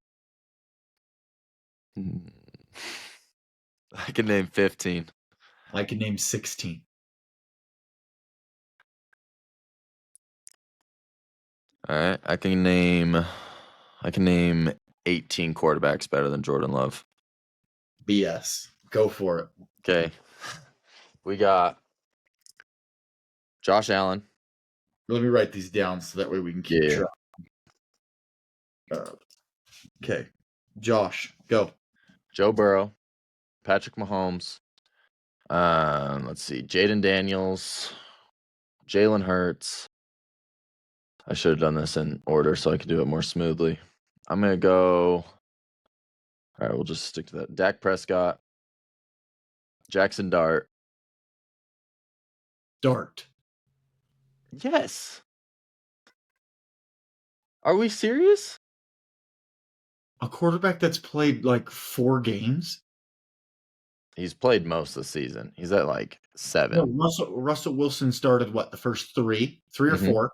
I can name 15. I can name 16. All right, I can name 18 quarterbacks better than Jordan Love. BS. Go for it. Okay. We got Josh Allen. Let me write these down so that way we can keep track. Okay. Josh, go. Joe Burrow, Patrick Mahomes. Let's see. Jaden Daniels, Jalen Hurts. I should have done this in order so I could do it more smoothly. I'm going to go. All right, we'll just stick to that. Dak Prescott, Jackson Dart. Dart. Yes. Are we serious? A quarterback that's played like 4 games? He's played most of the season. He's at like 7. No, Russell Wilson started what, the first 3 or 4?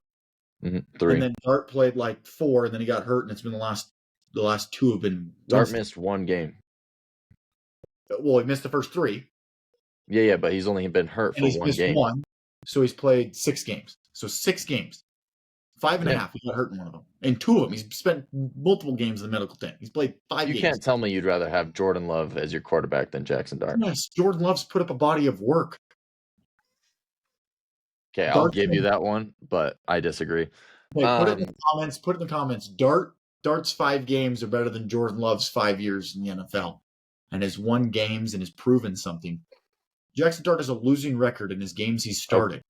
3. And then Dart played like 4, and then he got hurt, and it's been the last 2 have been. Dart missed 1 game. Well, he missed the first 3. Yeah, but he's only been hurt for 1 game. 1, so he's played 6 games. So 6 games. 5.5, he got hurt in one of them. In 2 of them, he's spent multiple games in the medical tent. He's played 5 games. You can't tell me you'd rather have Jordan Love as your quarterback than Jackson Dart. Yes, Jordan Love's put up a body of work. Okay, I'll Dart's give you gonna- that one, but I disagree. Hey, put it in the Um, comments. Put it in the comments. Dart's 5 games are better than Jordan Love's 5 years in the NFL, and has won games and has proven something. Jackson Dart has a losing record in his games he's started.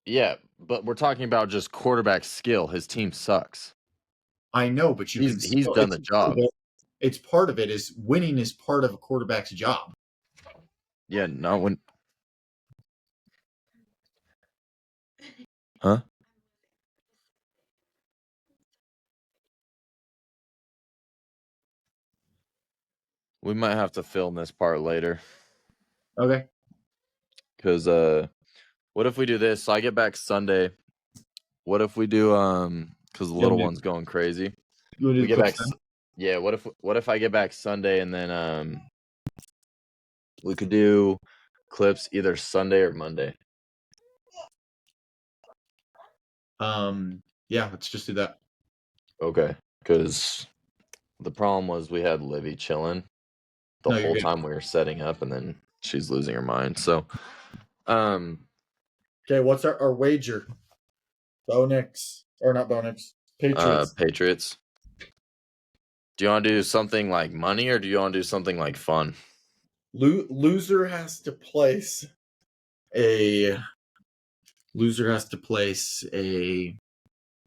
yeah, but we're talking about just quarterback skill. His team sucks. I know, but you can He's still. done the job. It's part of it. Is winning is part of a quarterback's job. Yeah, no when. Huh? We might have to film this part later Okay. because what if we do this? So I get back Sunday. What if we do because the You little wanna do, one's going crazy. you wanna do We the get back. clips now? Yeah. What if I get back Sunday and then we could do clips either Sunday or Monday. Yeah, let's just do that. Okay. Because the problem was we had Livy chilling the No, you're whole good. time we were setting up, and then she's losing her mind. So, um, Okay, what's our wager? Bo Nix. Or not Bo Nix. Patriots. Patriots. Do you want to do something like money, or do you want to do something like fun? Loser has to place a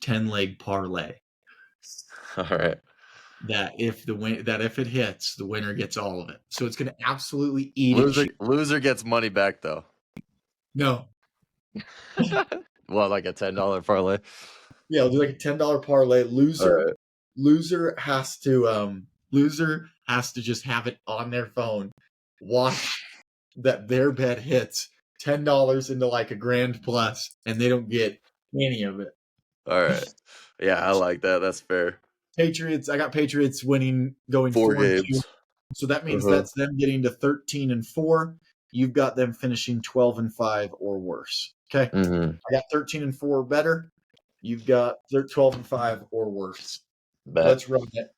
10-leg parlay. All right. That if it hits, the winner gets all of it. So it's gonna absolutely eat at you. Loser gets money back though. No. Well, like a $10 parlay. Yeah, I'll do like a $10 parlay. All right. Loser has to just have it on their phone. Watch that their bet hits $10 into like a grand plus, and they don't get any of it. All right. Yeah, I like that. That's fair. Patriots. I got Patriots winning, going 4 4-2. games. So that means Uh-huh. that's them getting to 13-4. You've got them finishing 12-5 or worse. Okay. Mm-hmm. I got 13-4 better. You've got 12-5 or worse. Bet. Let's run it.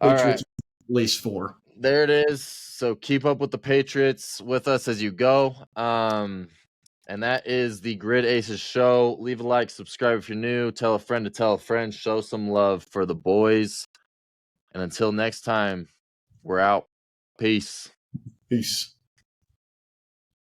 All Patriots right. at least 4. There it is. So keep up with the Patriots with us as you go. And that is the Grid Aces show. Leave a like, subscribe if you're new, tell a friend to tell a friend, show some love for the boys. And until next time, we're out. Peace. Peace.